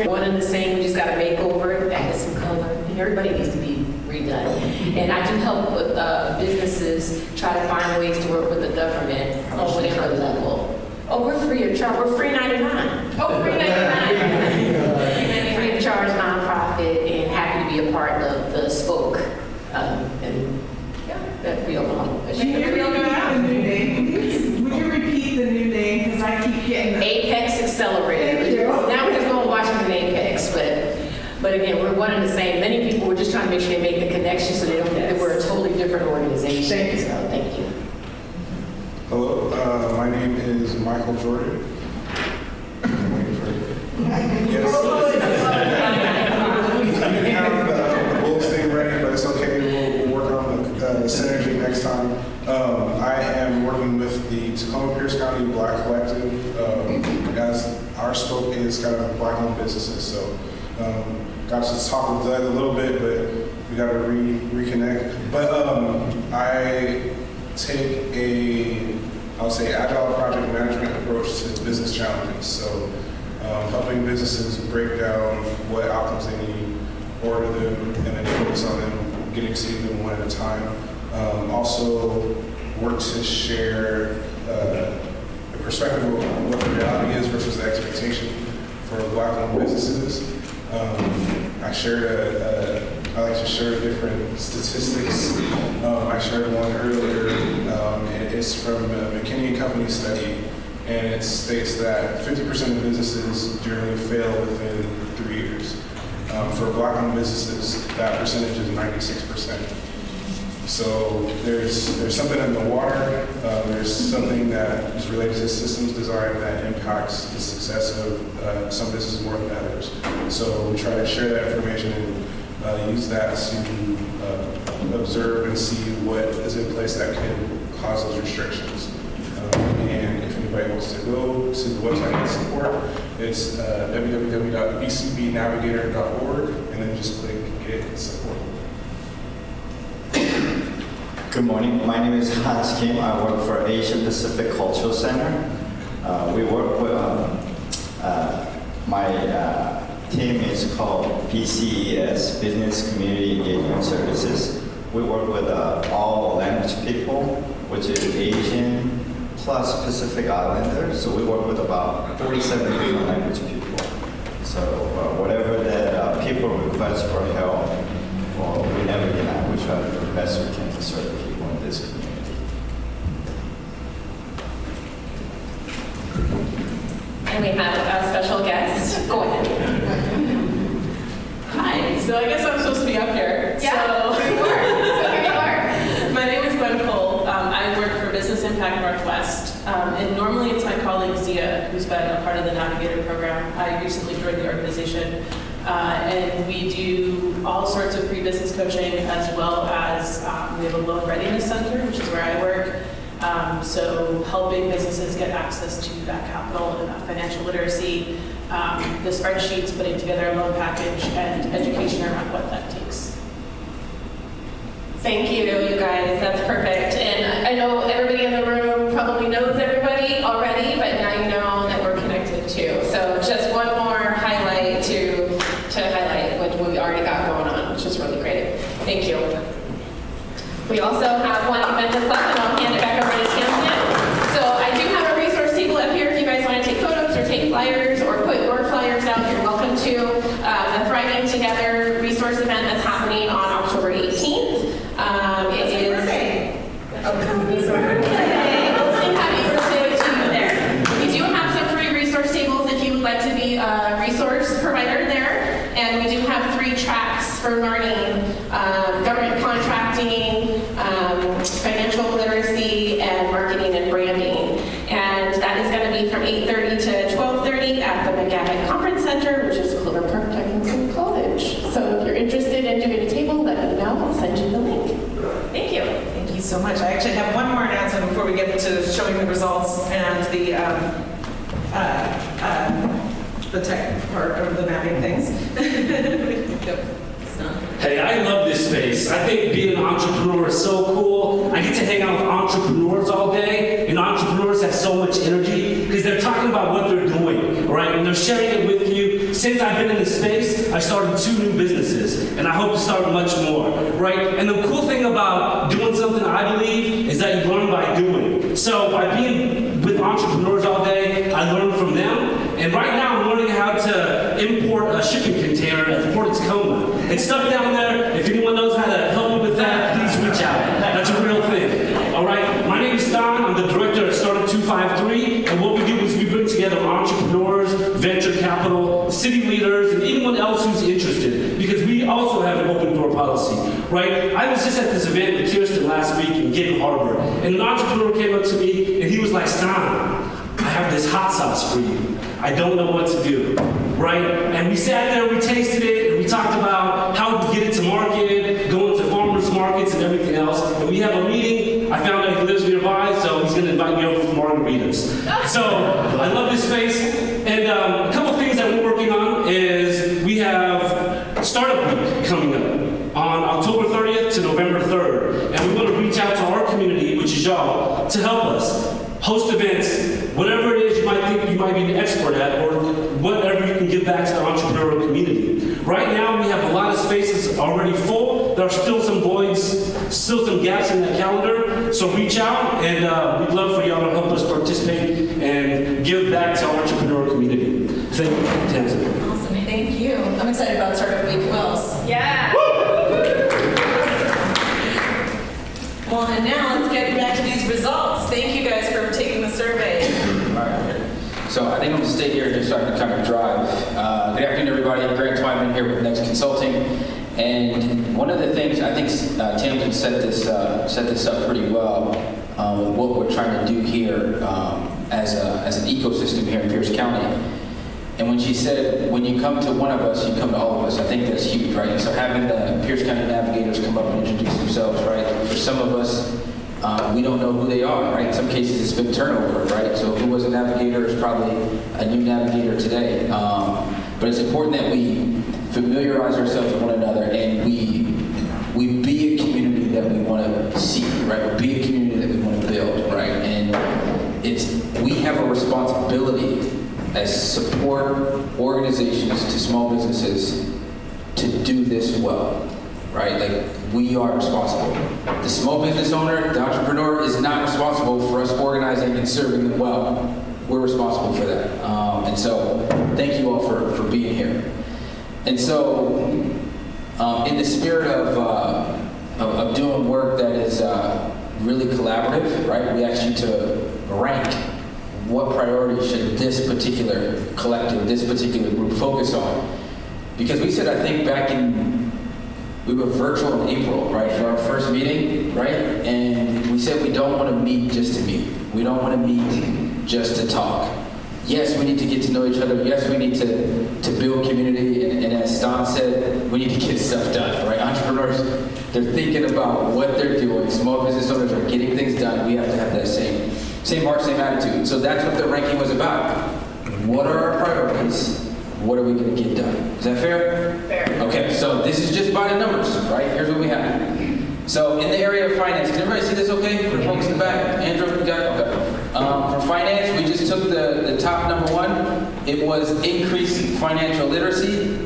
one and the same. We just got a makeover, added some color, and everybody needs to be redone. And I do help with businesses try to find ways to work with the government on whatever level. Oh, we're free of charge. We're free 99. Oh, free 99. Free of charge nonprofit, and happy to be a part of the Spoke. And yeah, that we don't know. Would you repeat the new name? Because I keep getting that. Apex Accelerator. Now we're just going to Washington Apex, but again, we're one and the same. Many people were just trying to make sure they make the connection so they don't think that we're a totally different organization. Thank you. So thank you. Hello, my name is Michael Jordan. I'm waiting for it. I didn't have the Bulls thing ready, but it's okay. We'll work on the synergy next time. I am working with the Tacoma Pierce County Black Collective, as our scope is kind of Black-owned businesses. So got to talk with Doug a little bit, but we got to reconnect. But I take I would say, agile project management approach to business challenges. So helping businesses break down what outcomes they need, order them, and then focus on them, getting exceeding them one at a time. Also work to share the perspective of what the reality is versus the expectation for Black-owned businesses. I like to share different statistics. I shared one earlier. It's from a McKinney & Company study, and it states that 50% of businesses generally fail within 3 years. For Black-owned businesses, that percentage is 96%. So there's something in the water. There's something that is related to systems design that impacts the success of some businesses more than others. So we try to share that information and use that to observe and see what is in place that can cause those restrictions. And if anybody wants to go to the website and support, it's www.bcbnavigator.org, and then just click Get Support. Good morning. My name is Hans Kim. I work for Asia Pacific Cultural Center. We work with my team is called BCES, Business Community Engagement Services. We work with all language people, which is Asian plus Pacific Islanders. So we work with about 47 different language people. So whatever that people request for help, or we never deny, we try to do the best we can to serve the people in this community. And we have a special guest. Go ahead. Hi, so I guess I'm supposed to be up here. Yeah, So here you are. My name is Gwen Cole. I work for Business Impact Northwest, and normally it's my colleague Zia, who's been a part of the Navigator program. I recently joined the organization, and we do all sorts of pre-business coaching, as well as we have a loan readiness center, which is where I work. So helping businesses get access to that capital and that financial literacy, the spreadsheets, putting together a loan package, and education around what that takes. Thank you, you guys. That's perfect. And I know everybody in the room probably knows everybody already, but now you know that we're connected too. So just one more highlight to highlight what we already got going on, which is really great. Thank you. We also have one event to club, and I'll hand it back over to Tamsin. So I do have a resource table up here if you guys want to take photos or take flyers or put your flyers out, you're welcome to. The Thriving Together resource event that's happening on October 18th. It is happy birthday to you there. We do have some free resource tables if you would like to be a resource provider there. And we do have 3 tracks for learning, government contracting, financial literacy, and marketing and branding. And that is going to be from 8:30 to 12:30 at the McGavick Conference Center, which is Clover Park Technical College. So if you're interested in doing a table, let me know. I'll send you the link. Thank you. Thank you so much. I actually have one more announcement before we get to showing the results and the tech part of the mapping things. Hey, I love this space. I think being an entrepreneur is so cool. I get to hang out with entrepreneurs all day, and entrepreneurs have so much energy because they're talking about what they're doing, all right? And they're sharing it with you. since I've been in this space, I started 2 new businesses, and I hope to start much more, right? And the cool thing about doing something, I believe, is that you learn by doing. So by being with entrepreneurs all day, I learn from them. And right now, I'm learning how to import a shipping container at the Port of Tacoma. It's stuck down there. If anyone knows how to help me with that, please reach out. That's a real thing. All right. My name is Don. I'm the director at Startup 253. And what we do is we bring together entrepreneurs, venture capital, city leaders, and anyone else who's interested. Because we also have an open door policy, right? I was just at this event with Kirsten last week in Gig Harbor. And an entrepreneur came up to me and he was like, Stan, I have this hot sauce for you. I don't know what to do, right? And we sat there, we tasted it, and we talked about how to get it to market, going to farmers markets and everything else. And we have a meeting. I found out he lives nearby, so he's going to invite me over for margaritas. So I love this space. And a couple things that we're working on is we have Startup Week coming up on October 30th to November 3rd. And we want to reach out to our community, which is y'all, to help us host events, whatever it is you might think you might be an expert at, or whatever you can give back to the entrepreneurial community. Right now, we have a lot of spaces already full. There are still some voids, still some gaps in that calendar. So reach out, and we'd love for y'all to help us participate and give back to our entrepreneurial community. Thank you, Tamsin. Awesome, thank you. I'm excited about Startup Week. Who else? Yeah. Well, and now let's get back to these results. Thank you guys for taking the survey. All right. So I think I'm going to stay here just so I can kind of drive. Good afternoon, everybody. Grant Twyman here with Next Consulting. And one of the things, I think Tamsin set this up pretty well with what we're trying to do here as an ecosystem here in Pierce County. And when she said, when you come to one of us, you come to all of us, I think that's huge, right? So having the Pierce County Navigators come up and introduce themselves, right? For some of us, we don't know who they are, right? In some cases, it's been turnover, right? So who was a navigator is probably a new navigator today. But it's important that we familiarize ourselves with one another and we be a community that we want to see, right? We be a community that we want to build, right? And we have a responsibility as support organizations to small businesses to do this well, right? Like, we are responsible. The small business owner, the entrepreneur, is not responsible for us organizing and serving them well. We're responsible for that. And so, thank you all for being here. And so, in the spirit of doing work that is really collaborative, right? We asked you to rank what priority should this particular collective, this particular group focus on? Because we said, I think we were virtual in April, right, for our first meeting, right? And we said we don't want to meet just to meet. We don't want to meet just to talk. Yes, we need to get to know each other. Yes, we need to build community. And as Stan said, we need to get stuff done, right? Entrepreneurs, they're thinking about what they're doing. Small business owners are getting things done. We have to have that same heart, same attitude. So that's what the ranking was about. What are our priorities? What are we going to get done? Is that fair? Fair. Okay, so this is just by the numbers, right? Here's what we have. So in the area of finance, can everybody see this okay? For folks in the back? Andrew, you got it? Okay. For finance, we just took the top number one. It was increased financial literacy.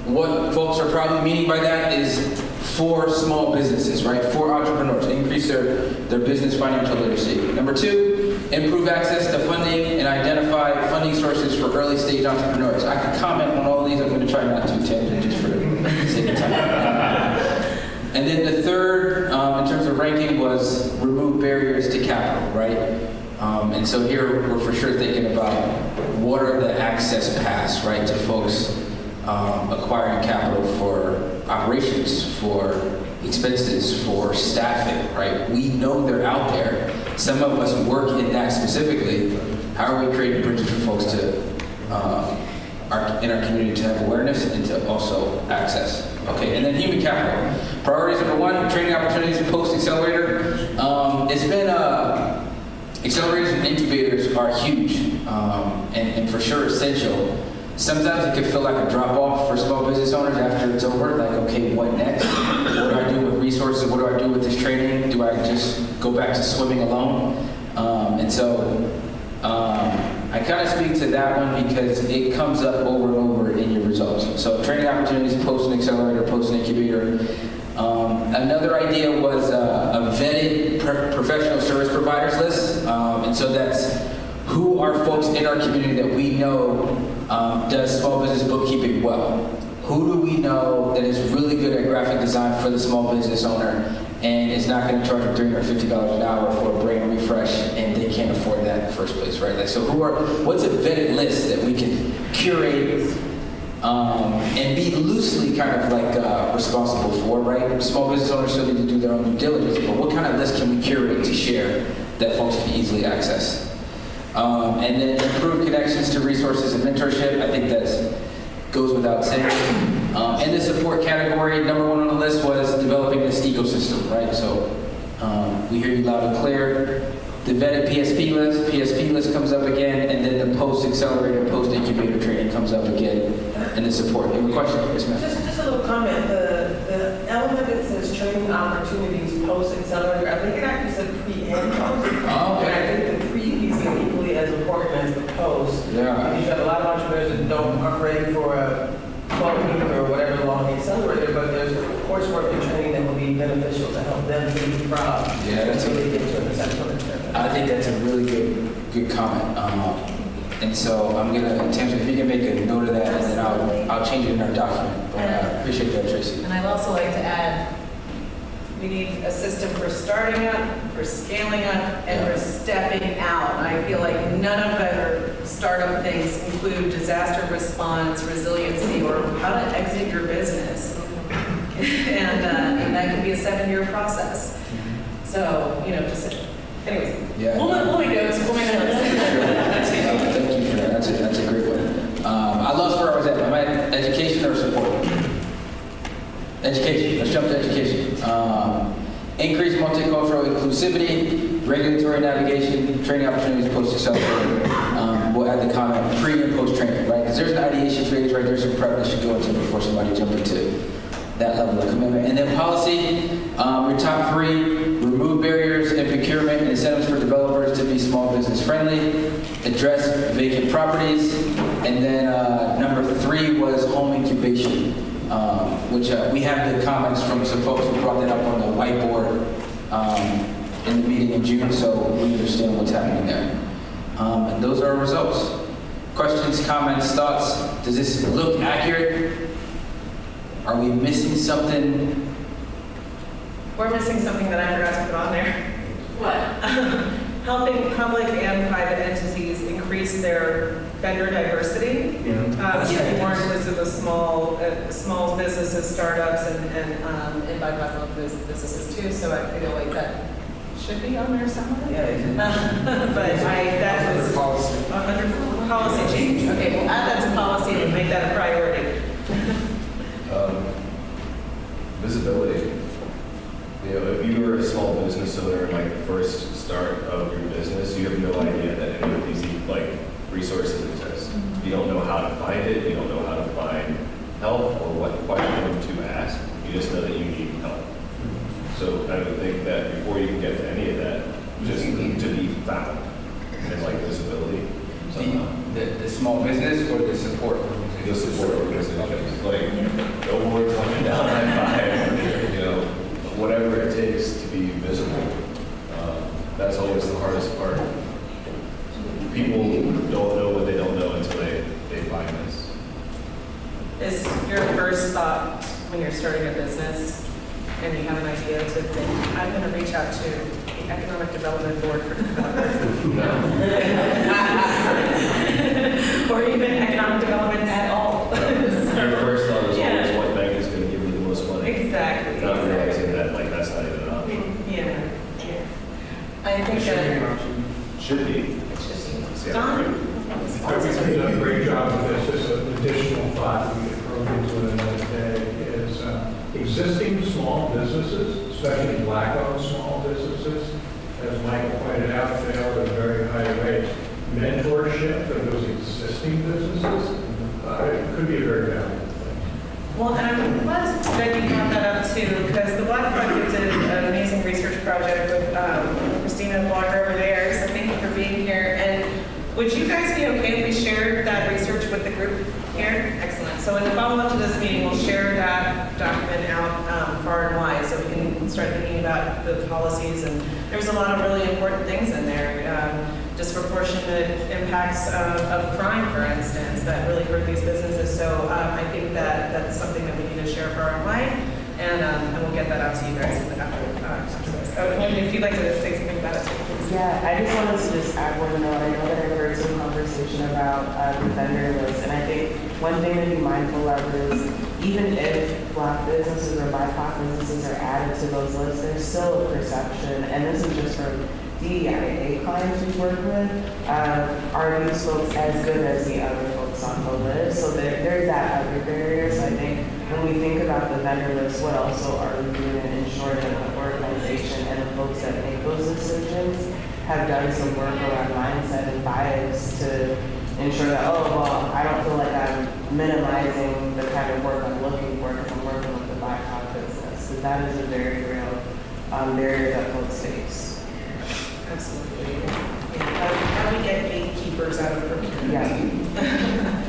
What folks are probably meaning by that is for small businesses, right? For entrepreneurs, increase their business financial literacy. Number two, improve access to funding and identify funding sources for early stage entrepreneurs. I could comment on all of these. I'm going to try not to, Tim, just for the sake of time. And then the third, in terms of ranking, was remove barriers to capital, right? And so here we're for sure thinking about what are the access paths, right, to folks acquiring capital for operations, for expenses, for staffing, right? We know they're out there. Some of us work in that specifically. How are we creating bridges for folks to in our community to have awareness and to also access? Okay, and then human capital. Priorities number one, training opportunities post-accelerator. It's been, accelerators and incubators are huge and for sure essential. Sometimes it can feel like a drop-off for small business owners after it's over, like, okay, what next? What do I do with resources? What do I do with this training? Do I just go back to swimming alone? And so I kind of speak to that one because it comes up over and over in your results. So training opportunities, post an accelerator, post an incubator. Another idea was a vetted professional service providers list. And so that's who are folks in our community that we know does small business bookkeeping well. Who do we know that is really good at graphic design for the small business owner and is not going to charge them $350 an hour for a brain refresh and they can't afford that in the first place, right? Like, so what's a vetted list that we can curate and be loosely kind of like responsible for, right? Small business owners still need to do their own due diligence, but what kind of list can we curate to share that folks can easily access? And then improve connections to resources and mentorship. I think that goes without saying. In the support category, number one on the list was developing this ecosystem, right? So we hear you loud and clear. The vetted PSP list comes up again, and then the post-accelerator, post-incubator training comes up again in the support. You have a question? Yes, ma'am. Just a little comment. The element that says training opportunities post-accelerator, I think it actually said pre and post. Oh, okay. And I think the pre is equally as important as the post. Yeah. Because you have a lot of entrepreneurs that aren't ready for a 12-week or whatever long the accelerator, but there's coursework and training that will be beneficial to help them to leapfrog. Yeah, that's to really get to it. I think that's a really good comment. And so I'm gonna, Tamsin, if you can make a note of that, and then I'll change it in our document. But I appreciate that, Tracy. And I'd also like to add, we need a system for starting up, for scaling up, and for stepping out. I feel like none of our startup things include disaster response, resiliency, or how to exit your business. And that could be a 7-year process. So, just, anyways, Yeah. we'll make notes. Thank you for that. That's a great one. I lost where I was at. Am I at education or support? Education. Let's jump to education. Increase multicultural inclusivity, regulatory navigation, training opportunities post-accelerator. We'll add the comment pre and post-training, right? Because there's an ideation phase, right? There's some prep that should go into before somebody jump into that level of commitment. And then policy, your top 3, remove barriers in procurement and incentives for developers to be small business friendly, address vacant properties, and then number 3 was home incubation, which we have the comments from some folks who brought that up on the whiteboard in the meeting in June, so we understand what's happening there. And those are our results. Questions, comments, thoughts? Does this look accurate? Are we missing something? We're missing something that I forgot to put on there. What? Helping public and private entities increase their vendor diversity. To be more inclusive of small businesses, startups, and bi-coastal businesses too. So I feel like that should be on there somewhere. But that was under policy change. Okay, we'll add that to policy and make that a priority. Visibility. If you were a small business owner, like the first start of your business, you have no idea that any of these resources exist. You don't know how to find it. You don't know how to find help or what question to ask. You just know that you need help. So I would think that before you can get to any of that, just need to be found and like visibility. The small business or the support? The support organizations, like billboards coming down I-5, whatever it takes to be visible. That's always the hardest part. People don't know what they don't know until they find this. Is your first thought when you're starting a business and you have an idea to think, I'm going to reach out to the Economic Development Board for developers? Or even economic development at all? Your first thought is always what bank is going to give you the most money. Exactly. Not realizing that that's not even an option. Yeah. I think Should be an that option. Should be. it's Don? I think you've done a great job with this. Just an additional thought we could throw into it another day is existing small businesses, especially black-owned small businesses, as Michael pointed out, fail at a very high rate. Mentorship for those existing businesses could be a very valuable thing. Well, and I'm glad that you brought that up too, because the Black Project did an amazing research project with Christina Blocker over there, so thank you for being here. And Would you guys be okay if we shared that research with the group here? Excellent. So in the follow-up to this meeting, we'll share that document out far and wide so we can start thinking about the policies. And there's a lot of really important things in there. Disproportionate impacts of crime, for instance, that really hurt these businesses. So I think that that's something that we need to share far and wide. And we'll get that out to you guys after this. Wendy, if you'd like to say something about it, please. Yeah, I just wanted to just add one note. I know that I've heard some conversation about the vendor list, and I think one thing to be mindful of is even if Black businesses or BIPOC businesses are added to those lists, there's still a perception, and this is just from DEIA clients we've worked with, are these folks as good as the other folks on the list? So there's that other barrier. So I think when we think about the vendor list, what also are we doing to ensure that the organization and the folks that make those decisions have done some work around mindset and bias to ensure that, oh, well, I don't feel like I'm minimizing the kind of work I'm looking for because I'm working with the BIPOC business. So that is a very real barrier that folks face. Absolutely. Yeah. How do we get gatekeepers out of procurement? Yeah.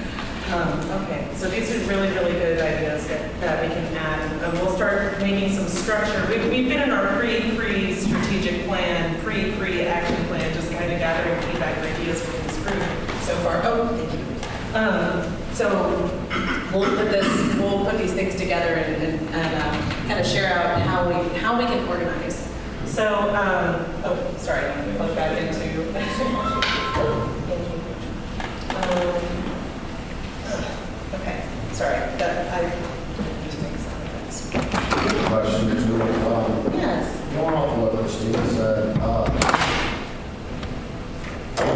Okay, so these are really, really good ideas that we can add. We'll start making some structure. We've been in our pre-strategic plan, pre-action plan, just kind of gathering feedback and ideas from this group so far. Oh, thank you. So we'll put these things together and kind of share out how we can organize. So, oh, sorry, I'm going to plug back into. Okay, sorry, I need to make some of this. Question too. Yes. Going off of what Christina said,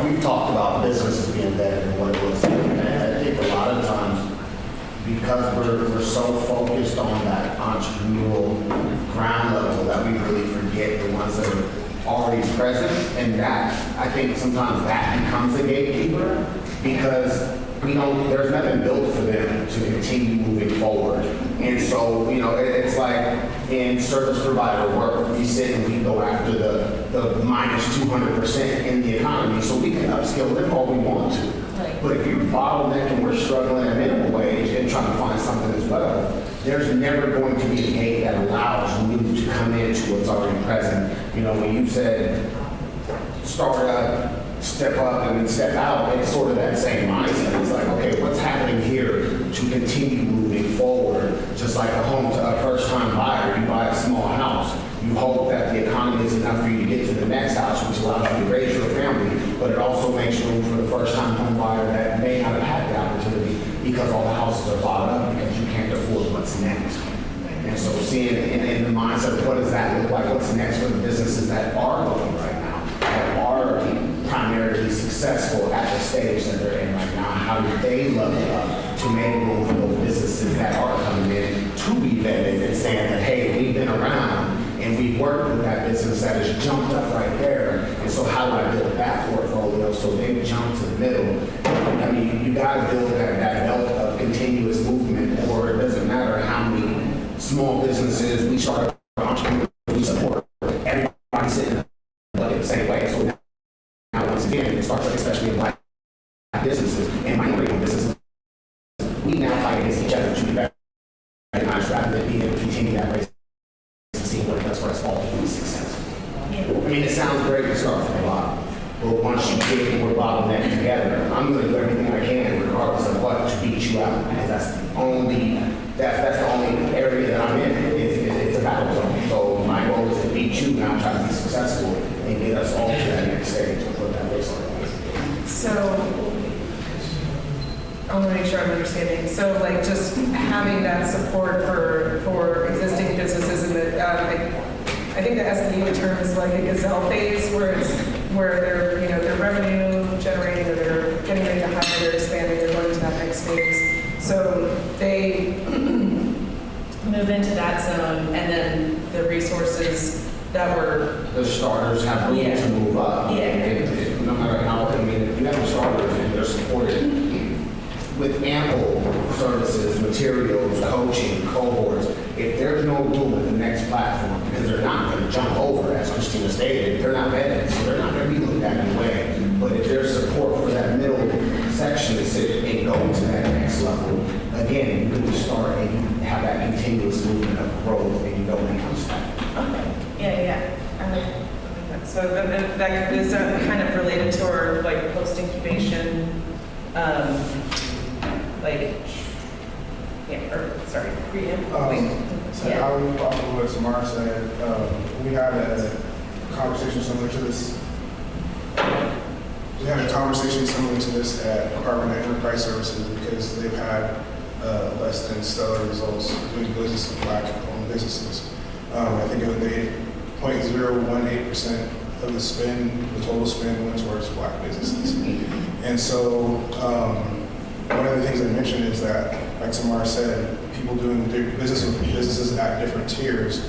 we've talked about businesses being better than what it was. And I think a lot of times, because we're so focused on that entrepreneurial ground level that we really forget the ones that are already present. And that, I think sometimes that becomes a gatekeeper because there's nothing built for them to continue moving forward. And so, it's like in service provider work, we sit and we go after the minus 200% in the economy so we can upskill them all we want to. Right. But if you're bottleneck and we're struggling at minimum wage and trying to find something as well, there's never going to be a gate that allows you to come into what's already present. When you said start up, step up, and then step out, it's sort of that same mindset. It's like, okay, what's happening here to continue moving forward? Just like a first-time buyer, you buy a small house. You hope that the economy is enough for you to get to the next house, which allows you to raise your family, but it also makes room for the first-time home buyer that may not have had the opportunity because all the houses are bought up because you can't afford what's next. And so seeing in the mindset of what does that look like, what's next for the businesses that are looking right now, that are primarily successful at the stage that they're in right now, how do they level up to make room for those businesses that are coming in to be vetted and saying that, hey, we've been around and we've worked with that business that has jumped up right there. And so how do I build that portfolio so they jump to the middle? I mean, you got to build that belt of continuous movement, or it doesn't matter how many small businesses we start entrepreneurs we support. Everybody sitting the same way. So now once again, it starts especially in Black businesses and minority businesses. We now fight against each other to be better rather than being able to continue that race to see what it does for us all to be successful. I mean, it sounds great to start from the bottom, but once you get more bottleneck together, I'm going to do everything I can, regardless of what, to beat you out, because that's the only area that I'm in. It's a battle zone. So my goal is to beat you, and I'm trying to be successful and get us all to that next stage and put that baseline. So I want to make sure I'm understanding. So, like, just having that support for existing businesses, and I think the SBU term is like a gazelle phase, where they're revenue generating, or they're getting ready to hire, they're expanding, they're going to that next phase. So they move into that zone, and then the resources that were the starters have room to move up. Yeah. And no matter how, if you have the starters and they're supported with ample services, materials, coaching, cohorts, if there's no room at the next platform, because they're not going to jump over, as Christina stated, they're not vetted, so they're not going to be looked at in a way. But if there's support for that sections and go to that next level. Again, you can start and you have that continuous movement of growth and you don't become stagnant. Okay, yeah. I like that. So that is kind of related to our like post incubation, So I would follow what Samara said. We had a conversation similar to this. We had a conversation similar to this at Department of Enterprise Services because they've had less than stellar results doing business with Black-owned businesses. I think it was 0.018% of the spend, the total spend went towards Black businesses. And so one of the things I mentioned is that, like Tamara said, people doing business with businesses at different tiers,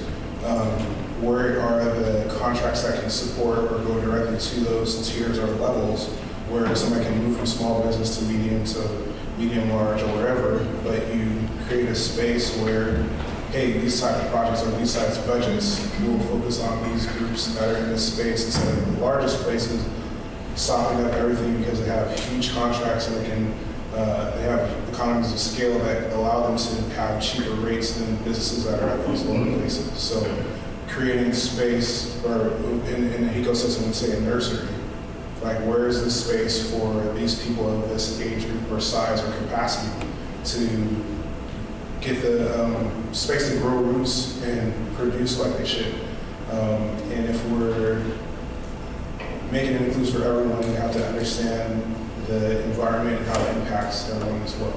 where are the contracts that can support or go directly to those tiers or levels where somebody can move from small business to medium, large, or wherever, but you create a space where, hey, these type of projects or these types of budgets, we'll focus on these groups that are in this space instead of the largest places sopping up everything because they have huge contracts and they have economies of scale that allow them to have cheaper rates than businesses that are at those lower places. So creating space or in an ecosystem, say a nursery, like where is the space for these people of this age group or size or capacity to get the space to grow roots and produce like they should. And if we're making it inclusive for everyone, we have to understand the environment and how it impacts everyone as well.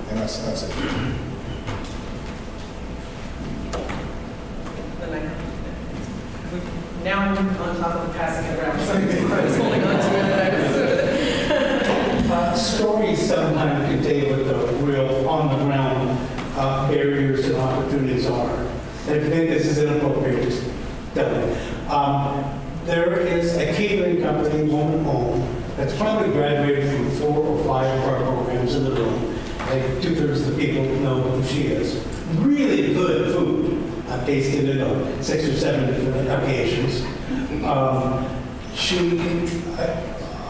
And that's it. Now I'm on top of passing it around. So I was holding on to it. Stories sometimes contain what the real on-the-ground barriers and opportunities are. And I think this is inappropriate to tell it. There is a catering company, woman-owned, that's probably graduated from 4 or 5 of our programs in the room. Like 2/3 of the people know who she is. Really good food. I've tasted it on 6 or 7 different occasions. She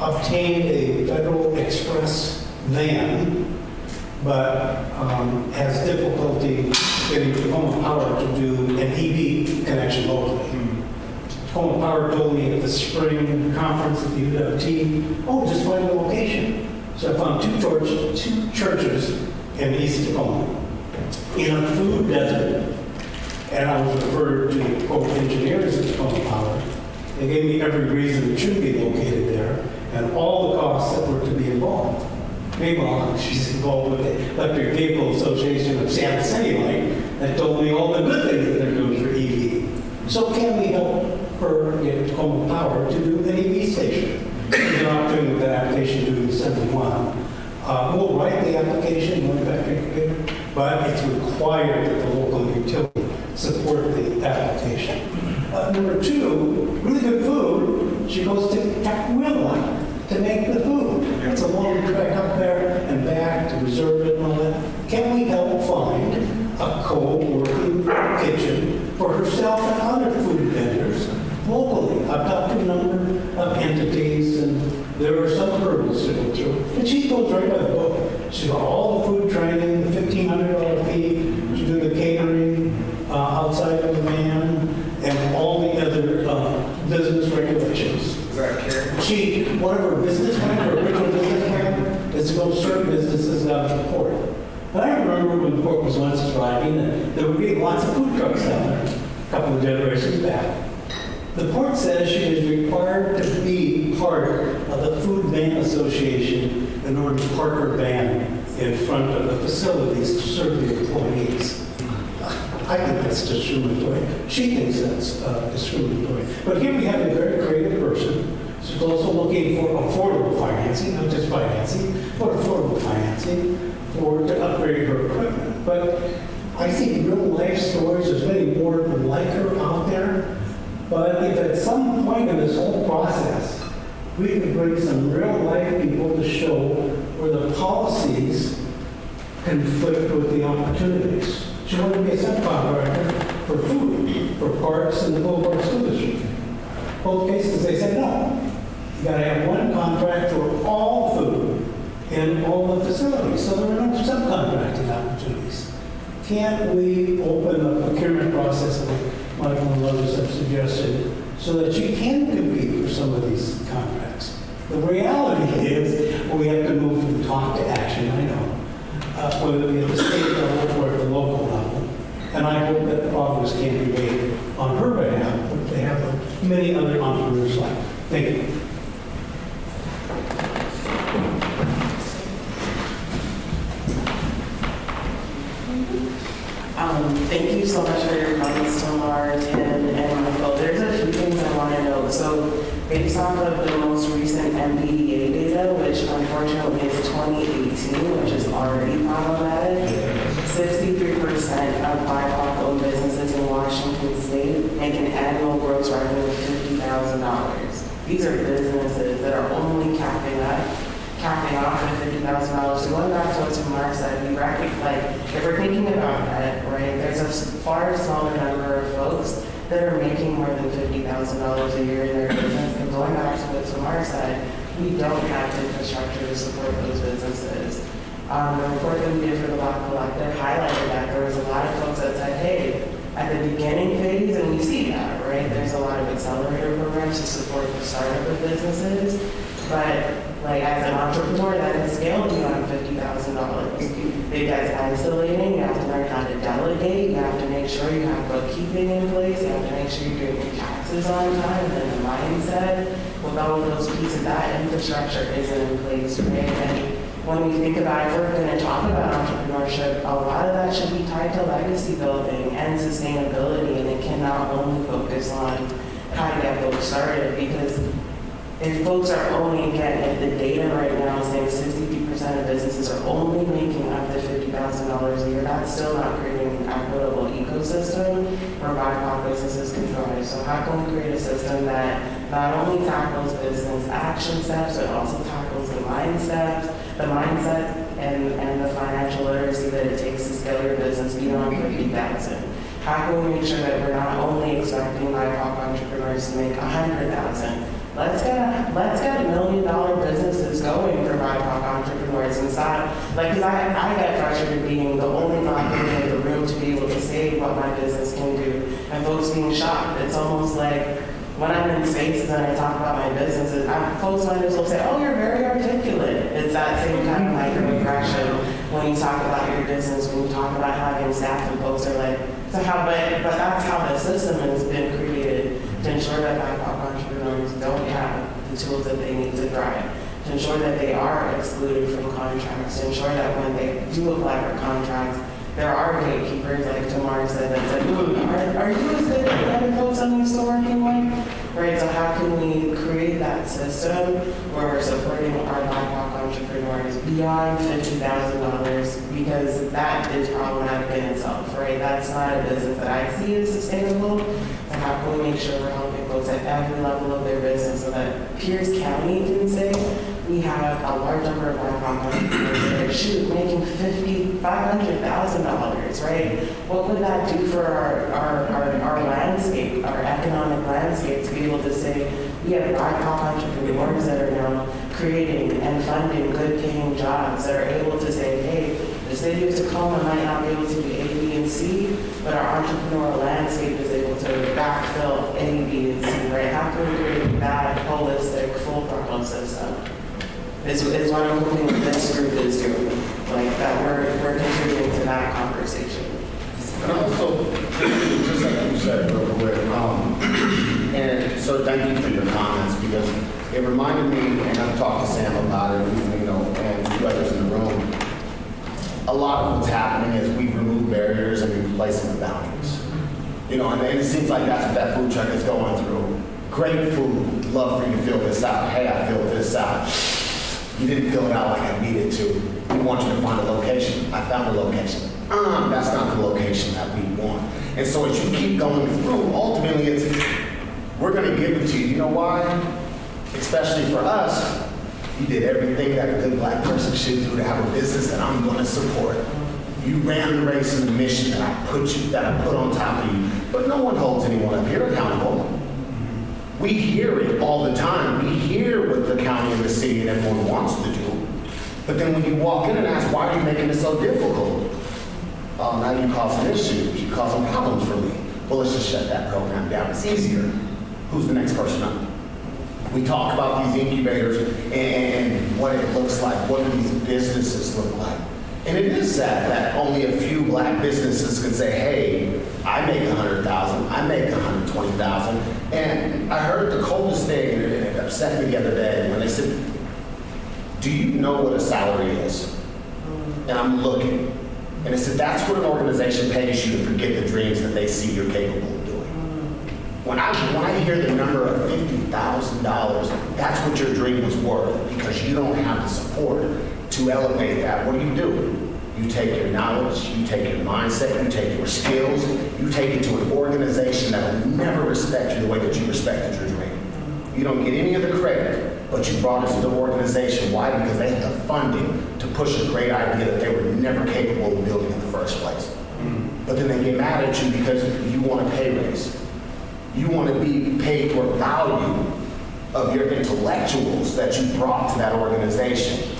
obtained a Federal Express van, but has difficulty getting Tacoma Power to do an EV connection locally. Tacoma Power told me at the spring conference at the UWT, oh, just find a location. So I found two churches in East Tacoma in a food desert. And I was referred to, quote, engineers at Tacoma Power. They gave me every reason it should be located there and all the costs that were to be involved. Meanwhile, she's involved with the Electric Vehicle Association of San Jose, that told me all the good things that they're doing for EV. So can we help her get Tacoma Power to do an EV station? There's an opportunity with that application due December 1. We'll write the application, but it's required that the local utility support the application. Number 2, really good food. She goes to Taquilla to make the food. It's a long trek up there and back to reserve it and all that. Can we help find a co-working kitchen for herself and other food vendors locally? I've talked to a number of entities and there are some hurdles to go through. And she goes right by the book. She's got all the food training, the $1,500 fee, she do the catering outside of the van, and all the other business regulations. Is that Karen? One of her business plan, her original business plan, is to go serve businesses out of the port. But I remember when the port was once thriving, and there would be lots of food trucks down there, a couple of generations back. The port says she is required to be part of the Food Van Association in order to park her van in front of the facilities to serve the employees. I think that's discriminatory. She thinks that's discriminatory. But here we have a very creative person. She's also looking for affordable financing, not just financing, but affordable financing to upgrade her equipment. But I think real life stories, there's many more like her out there. But if at some point in this whole process, we could bring some real life people to show where the policies conflict with the opportunities. She wanted to be a subcontractor for food, for parks and the Boulevard School District. Both cases, they said no. You gotta have one contract for all food in all the facilities, so there are no subcontracting opportunities. Can't we open the procurement process, like Michael and others have suggested, so that you can compete for some of these contracts? The reality is, we have to move from talk to action, I know, whether it be at the state level or at the local level. And I hope that progress can be made on her behalf, but they have many other entrepreneurs like. Thank you. Thank you so much for your comments, Tamar, Tim, and Michael. There's a few things I want to note. So based off of the most recent MBDA data, which unfortunately is 2018, which is already problematic, 63% of BIPOC-owned businesses in Washington State make an annual gross revenue of $50,000. These are businesses that are only capping off at $50,000. So going back to what Tamar said, we recognize, if we're thinking about that, right, there's a far smaller number of folks that are making more than $50,000 a year in their business. And going back to what Tamar said, we don't have infrastructure to support those businesses. The report that we did for the Black Collective highlighted that there was a lot of folks that said, hey, at the beginning phase, and we see that, right? There's a lot of accelerator programs to support the startup of businesses, but like as an entrepreneur, that is scaled beyond $50,000. It gets isolating. You have to learn how to delegate. You have to make sure you have bookkeeping in place. You have to make sure you're doing your taxes on time, and then the mindset. With all of those pieces, that infrastructure isn't in place, right? And when we think about, if we're going to talk about entrepreneurship, a lot of that should be tied to legacy building and sustainability, and it cannot only focus on how to get folks started, because if folks are only getting, if the data right now is saying 63% of businesses are only making up to $50,000 a year, that's still not creating an equitable ecosystem where BIPOC businesses can thrive. So how can we create a system that not only tackles business action steps, but also tackles the mindset and the financial literacy that it takes to scale your business beyond 50,000? How can we make sure that we're not only expecting BIPOC entrepreneurs to make 100,000? Let's get $1 million businesses going for BIPOC entrepreneurs and stop, like, because I get frustrated being the only Black person in the room to be able to say what my business can do, and folks being shocked. It's almost like when I'm in spaces and I talk about my businesses, folks might as well say, oh, you're very articulate. It's that same kind of microaggression when you talk about your business, when you talk about having staff, and folks are like, so how, but that's how the system has been created to ensure that BIPOC entrepreneurs don't have the tools that they need to thrive, to ensure that they are excluded from contracts, to ensure that when they do apply for contracts, there are gatekeepers, like Tamar said, that said, are you as good as other folks I'm used to working with? Right, so how can we create that system where we're supporting our BIPOC entrepreneurs beyond $50,000, because that is problematic in itself, right? That's not a business that I see as sustainable. And how can we make sure we're helping folks at every level of their business so that Pierce County can say, we have a large number of BIPOC entrepreneurs that are making $500,000, right? What would that do for our landscape, our economic landscape, to be able to say we have BIPOC entrepreneurs that are now creating and funding good-paying jobs, that are able to say, hey, the city of Tacoma might not be able to do A, B, and C, but our entrepreneurial landscape is able to backfill A, B, and C, right? How can we create that holistic, full-throttle system? Is what I'm hoping this group is doing, like that we're contributing to that conversation. And also, just like you said real quick, and so thank you for your comments, because it reminded me, and I've talked to Sam about it, you know, and you others in the room, a lot of what's happening is we've removed barriers and we've replaced them with boundaries. You know, and it seems like that's what that food truck is going through. Great food, love for you to fill this out. Hey, I filled this out. You didn't fill it out like I needed to. We want you to find a location. I found a location. That's not the location that we want. And so as you keep going through, ultimately we're going to give it to you. You know why? Especially for us, you did everything that a good Black person should do to have a business that I'm going to support. You ran the race and the mission that I put on top of you. But no one holds anyone up here accountable. We hear it all the time. We hear what the county and the city and everyone wants to do. But then when you walk in and ask, why are you making it so difficult? Oh, now you're causing issues. You're causing problems for me. Well, let's just shut that program down. It's easier. Who's the next person up? We talk about these incubators and what it looks like. What do these businesses look like? And it is sad that only a few black businesses can say, hey, I make $100,000, I make $120,000. And I heard the coldest thing, and it upset me the other day when they said, do you know what a salary is? And I'm looking. And they said, that's what an organization pays you to forget the dreams that they see you're capable of doing. When I hear the number of $50,000, that's what your dream was worth, because you don't have the support to elevate that. What do? You take your knowledge, you take your mindset, you take your skills, you take it to an organization that will never respect you the way that you respected your dream. You don't get any of the credit, but you brought it to the organization. Why? Because they had the funding to push a great idea that they were never capable of building in the first place. But then they get mad at you because you want a pay raise. You want to be paid for value of your intellectuals that you brought to that organization.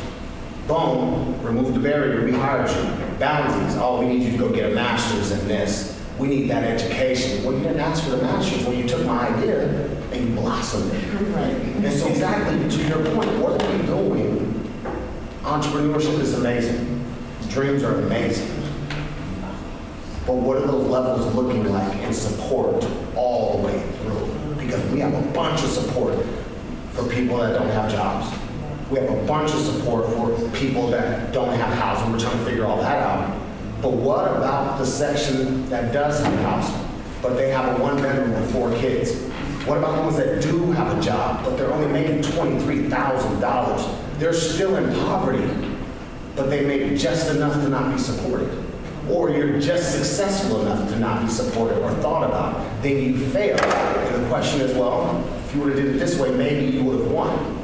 Boom, remove the barrier, we hired you. Boundaries, oh, we need you to go get a master's in this. We need that education. Well, you didn't ask for the master's when you took my idea and you blossomed it. Right. And so exactly to your point, what are we doing? Entrepreneurship is amazing. Dreams are amazing. But what are those levels looking like in support all the way through? Because we have a bunch of support for people that don't have jobs. We have a bunch of support for people that don't have housing. We're trying to figure all that out. But what about the section that does have housing, but they have a 1-bedroom with 4 kids? What about the ones that do have a job, but they're only making $23,000? They're still in poverty, but they make just enough to not be supported. Or you're just successful enough to not be supported or thought about. Then you fail. And the question is, well, if you would have did it this way, maybe you would have won.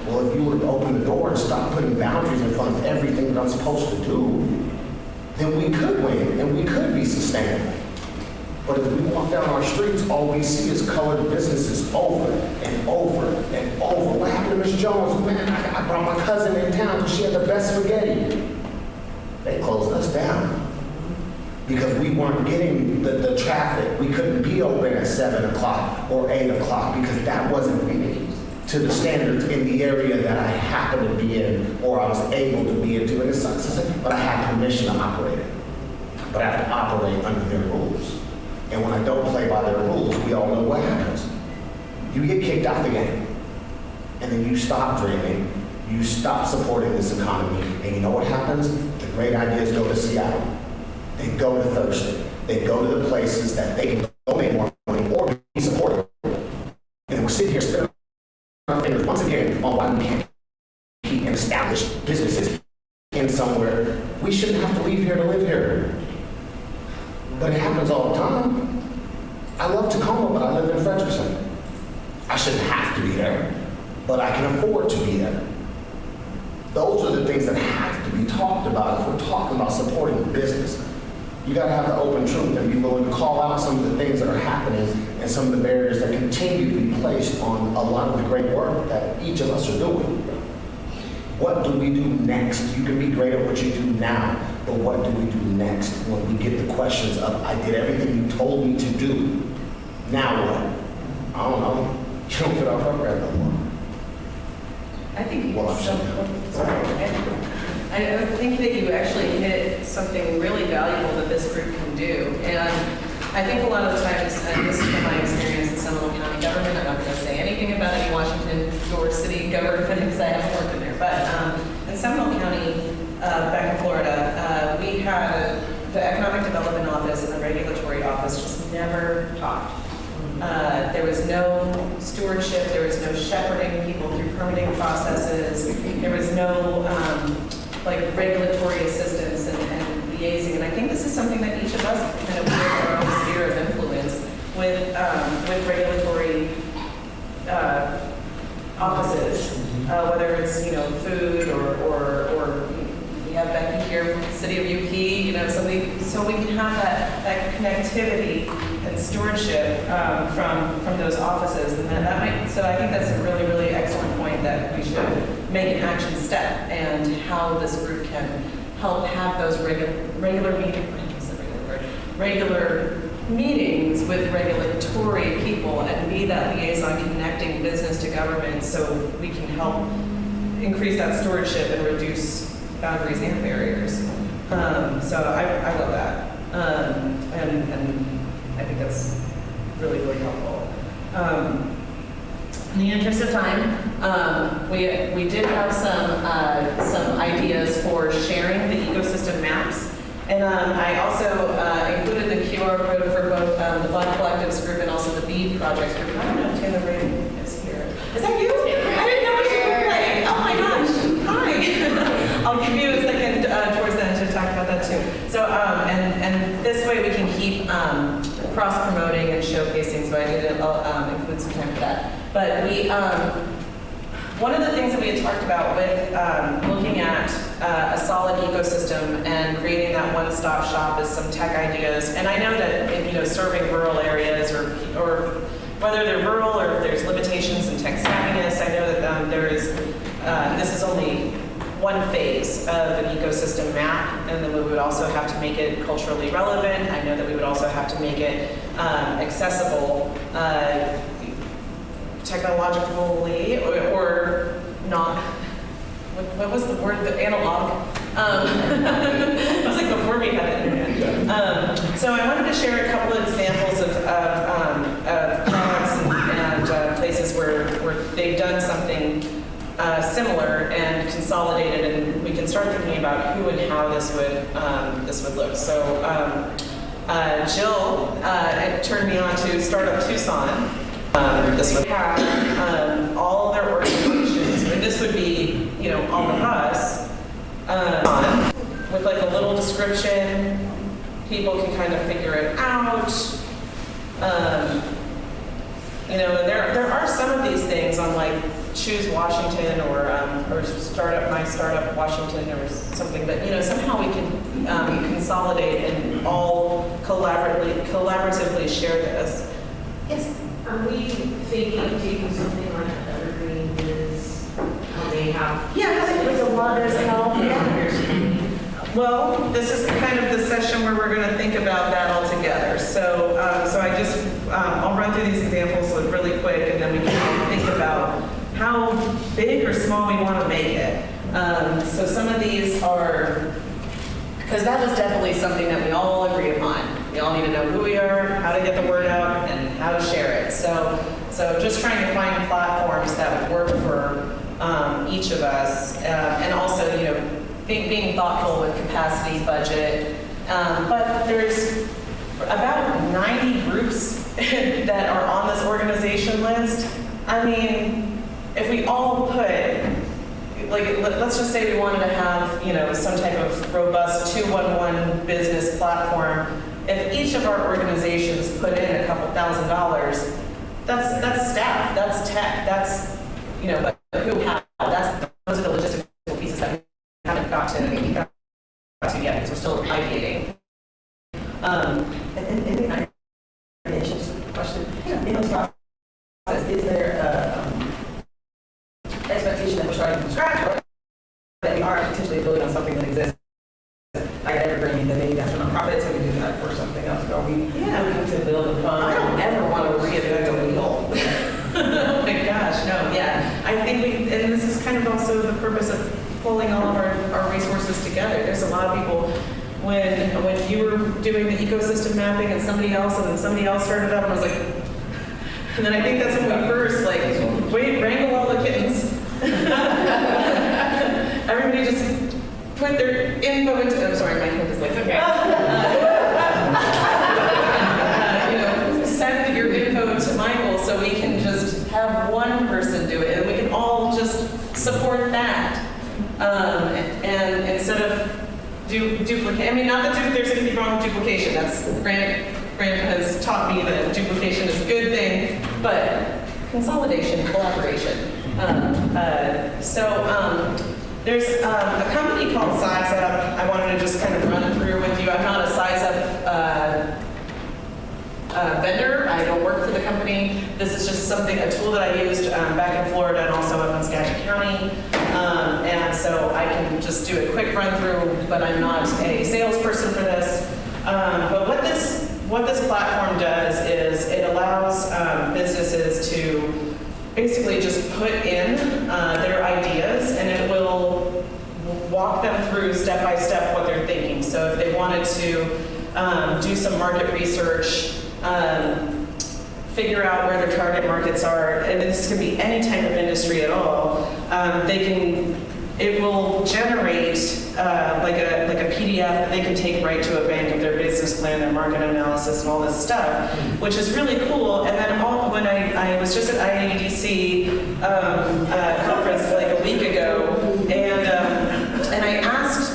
Well, if you would have opened the door and stopped putting boundaries in front of everything that I'm supposed to do, then we could win and we could be sustainable. But if we walk down our streets, all we see is colored businesses over and over and over. What happened to Miss Jones? Man, I brought my cousin in town because she had the best spaghetti. They closed us down because we weren't getting the traffic. We couldn't be open at 7 o'clock or 8 o'clock because that wasn't to the standards in the area that I happened to be in or I was able to be in doing the sunset. But I had permission to operate it. But I have to operate under their rules. And when I don't play by their rules, we all know what happens. You get kicked out the game. And then you stop dreaming. You stop supporting this economy. And you know what happens? The great ideas go to Seattle. They go to Thursday. They go to the places that they can go make more money or be supported. And we're sitting here spinning our fingers once again on why we can't keep and establish businesses in somewhere. We shouldn't have to leave here to live here. But it happens all the time. I love Tacoma, but I live in Frederickson. I shouldn't have to be there, but I can afford to be there. Those are the things that have to be talked about if we're talking about supporting business. You got to have the open truth and be willing to call out some of the things that are happening and some of the barriers that continue to be placed on a lot of the great work that each of us are doing. What do we do next? You can be great at what you do now, but what do we do next when we get the questions of, I did everything you told me to do. Now what? I don't know. You don't fit our program no more. I think Well, I'm I think that you actually hit something really valuable that this group can do. And I think a lot of the times, and this is from my experience in Seminole County government, I'm not going to say anything about any Washington or city government because I haven't worked in there, but in Seminole County, back in Florida, we had the Economic Development Office and the Regulatory Office just never talked. There was no stewardship, there was no shepherding people through permitting processes, there was no regulatory assistance and liaising. And I think this is something that each of us kind of wield our own sphere of influence with regulatory offices, whether it's food or we have Becky here from the city of UP, something, so we can have that connectivity and stewardship from those offices, then that might, so I think that's a really, really excellent point that we should make an action step and how this group can help have those regular meetings with regulatory people and be that liaison connecting business to government so we can help increase that stewardship and reduce boundaries and barriers. So I love that. And I think that's really, really helpful. In the interest of time, we did have some ideas for sharing the ecosystem maps. And I also included the QR code for both the Bud Collectives group and also the BEAD Projects group. I don't know if Taylor Ray is here. Is that you? I didn't know what you looked like. Oh my gosh. Hi. I'll give you a second towards the end to talk about that too. So, and this way we can keep cross-promoting and showcasing. So I did include some time for that. But we, one of the things that we had talked about with looking at a solid ecosystem and creating that one-stop shop is some tech ideas. And I know that serving rural areas or whether they're rural or there's limitations in tech savviness, I know that there is. This is only one phase of an ecosystem map, and then we would also have to make it culturally relevant. I know that we would also have to make it accessible. Technologically or not, what was the word, the analog? It was like before we had the internet. So I wanted to share a couple of examples of products and places where they've done something similar and consolidated, and we can start thinking about who and how this would look. So Jill turned me on to Startup Tucson. This would have all their organizations, and this would be, all of us, with like a little description. People can kind of figure it out. There are some of these things on like Choose Washington or My Startup Washington or something, but somehow we can consolidate and all collaboratively share this. Yes. Are we thinking of taking something like Evergreen is how they have? Yeah, like a lot of help. Yeah. Well, this is kind of the session where we're going to think about that all together. So, I'll run through these examples really quick, and then we can think about how big or small we want to make it. So some of these are, because that was definitely something that we all agree upon. We all need to know who we are, how to get the word out, and how to share it. So just trying to find platforms that would work for each of us, and also, being thoughtful with capacity, budget. But there's about 90 groups that are on this organization list. I mean, if we all put, let's just say we wanted to have, some type of robust 211 business platform. If each of our organizations put in a couple $1,000s, that's staff, that's tech, that's, but who how? Those are the logistical pieces that we haven't got to yet because we're still ideating. And just a question, in this process, is there expectation that we're starting from scratch, or that we are potentially building on something that exists? Like Evergreen, that maybe that's for nonprofits, and we do that for something else. Are we looking to build upon? I don't ever want to reinvent the wheel. Oh my gosh, no, yeah. I think and this is kind of also the purpose of pulling all of our resources together. There's a lot of people, when you were doing the ecosystem mapping and somebody else started up, and I was like, and then I think that's when we first, wrangle all the kittens. Everybody just put their info into, I'm sorry, my hand is like, okay. Send your info to Michael so we can just have one person do it, and we can all just support that. And instead of duplicate, not that there's anything wrong with duplication. That's Grant has taught me that duplication is a good thing, but consolidation, collaboration. There's a company called Size Up. I wanted to just kind of run through with you. I'm not a Size Up vendor. a tool that I used back in Florida and also up in Skagit County. And so I can just do a quick run through, but I'm not a salesperson for this. But what this platform does is it allows businesses to basically just put in their ideas, and it will walk them through step by step what they're thinking. So if they wanted to do some market research, figure out where their target markets are, and this can be any type of industry at all, it will generate like a PDF that they can take right to a bank of their business plan, their market analysis, and all this stuff, which is really cool. And then when I was just at IADC conference like a week ago, and I asked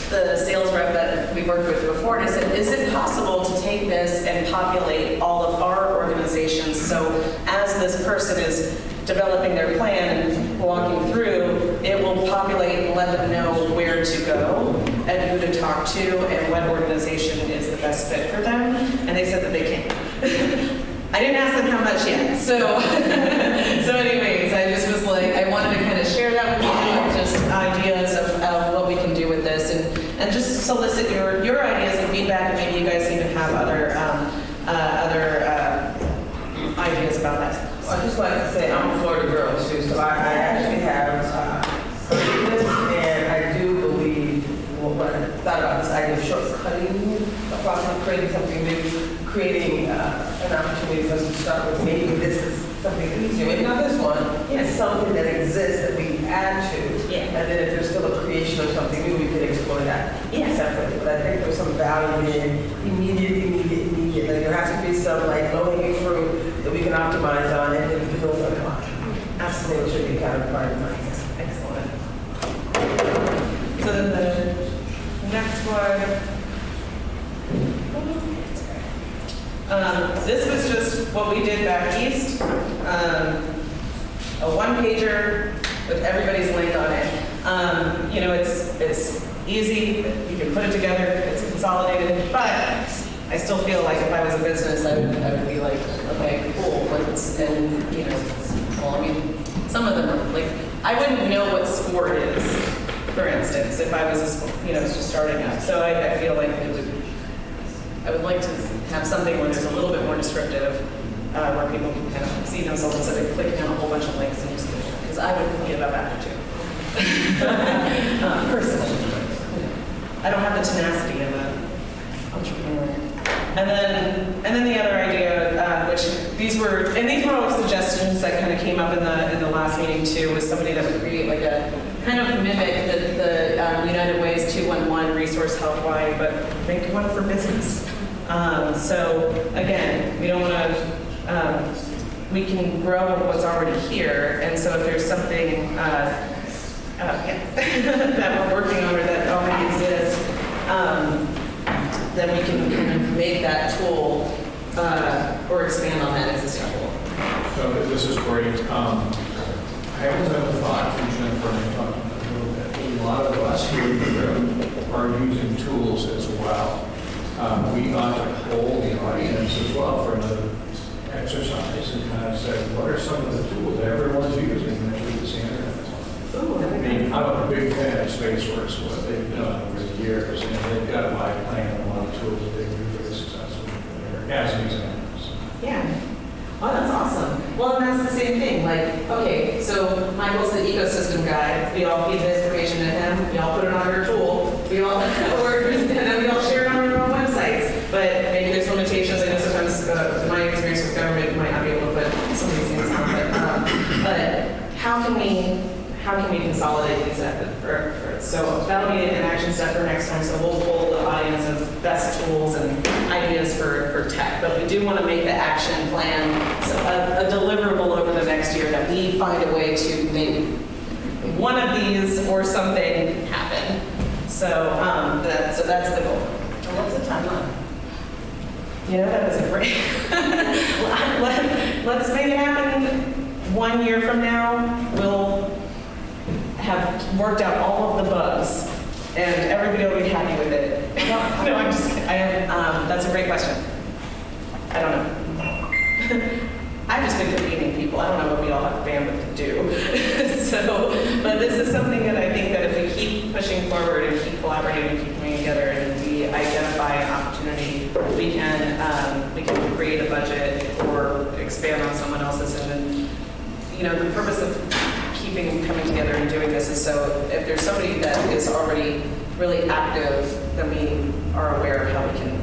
the sales rep that we worked with before, and I said, is it possible to take this and populate all of our organizations? So as this person is developing their plan and walking through, it will populate and let them know where to go and who to talk to and what organization is the best fit for them. And they said that they can. I didn't ask them how much yet. So anyways, I just was like, I wanted to kind of share that with you, just ideas of what we can do with this, and just solicit your ideas and feedback, and maybe you guys even have other ideas about that. I just wanted to say I'm a Florida girl too, so I actually have this, and I do believe, when I thought about this idea of shortcutting the process of creating something new, creating an opportunity for us to start with, maybe this is something easier, maybe not this one, it's something that exists that we add to, and then if there's still a creation of something new, we can explore that separately. But I think there's some value in immediate. Like there has to be some like low-hanging fruit that we can optimize on and then we can build on. Absolutely, it should be kind of part of mine. Excellent. So then the next one. This was just what we did back east. A one-pager with everybody's link on it. It's easy. You can put it together. It's consolidated, but I still feel like if I was a business, I would be like, okay, cool. Some of them are like, I wouldn't know what sport is, for instance, if I was just starting out. So I feel like I would like to have something where there's a little bit more descriptive, where people can kind of see themselves instead of clicking on a whole bunch of links and just because I would give up after two. Personally, I don't have the tenacity of an entrepreneur. And then the other idea, which these were all suggestions that kind of came up in the last meeting too, was somebody that would create like a kind of mimic the United Way's 211 resource helpline, but make one for business. So again, we don't want to. We can grow what's already here, and so if there's something that we're working on or that already exists. Then we can kind of make that tool or expand on that existing tool. So this is great. I always have a thought, and Jennifer and I talked about it a little bit. A lot of us here in the room are using tools as well. We ought to poll the audience as well for another exercise and kind of say, what are some of the tools that everyone's using that we can see internet? I'm a big fan of Spaceworks, what they've done over the years, and they've got a wide plan of a lot of tools that they've been really successful with as an example. Yeah. Oh, that's awesome. Well, and that's the same thing. Like, okay, so Michael's the ecosystem guy. We all feed the information to him. We all put it on our tool. We all work, and then we all share it on our own websites. But maybe there's limitations. I know sometimes my experience with government might not be able to put some of these things on. But how can we consolidate these efforts? So that'll be an action step for next time. So we'll pull the audience of best tools and ideas for tech. But we do want to make the action plan a deliverable over the next year that we find a way to make one of these or something happen. So that's the goal. And what's the timeline? That was a great. Let's make it happen. 1 year from now, we'll have worked out all of the bugs, and everybody will be happy with it. No, I'm just kidding. That's a great question. I don't know. we keep collaborating, we keep coming together, and we identify an opportunity, we can create a budget or expand on someone else's. And then, you know, the purpose of coming together and doing this is so if there's somebody that is already really active, then we are aware of how we can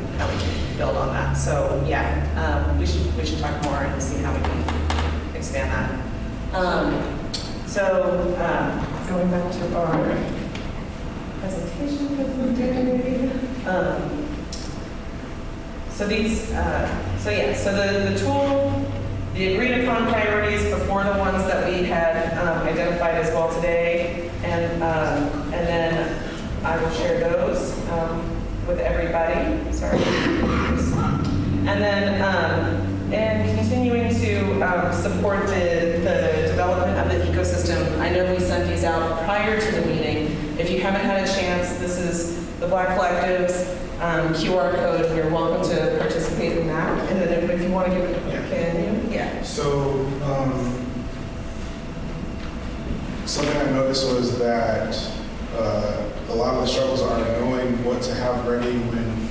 build on that. So yeah, we should talk more and see how we can expand that. Going back to our presentation. So the tool, the agreed upon priorities before the ones that we had identified as well today, and then I will share those with everybody. Sorry. And then and continuing to support the development of the ecosystem. I know we sent these out prior to the meeting. If you haven't had a chance, this is the Black Collectives QR code. You're welcome to participate in that. And then if you want to give it, can you? Yeah. So, something I noticed was that a lot of the struggles are knowing what to have ready when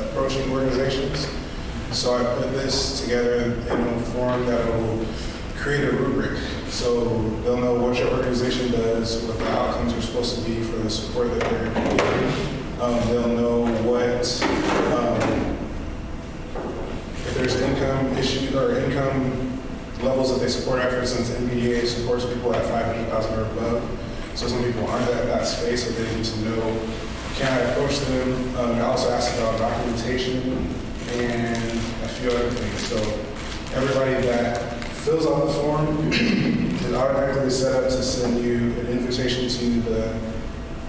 approaching organizations. So I put this together in a form that will create a rubric. So they'll know what your organization does, what the outcomes are supposed to be for the support that they're giving. They'll know what, if there's income issues or income levels that they support at. For instance, NPDA supports people at 500,000 or above. So some people aren't at that space, so they need to know, can I approach them? I also asked about documentation and a few other things. So everybody that fills out the form is automatically set up to send you an invitation to the,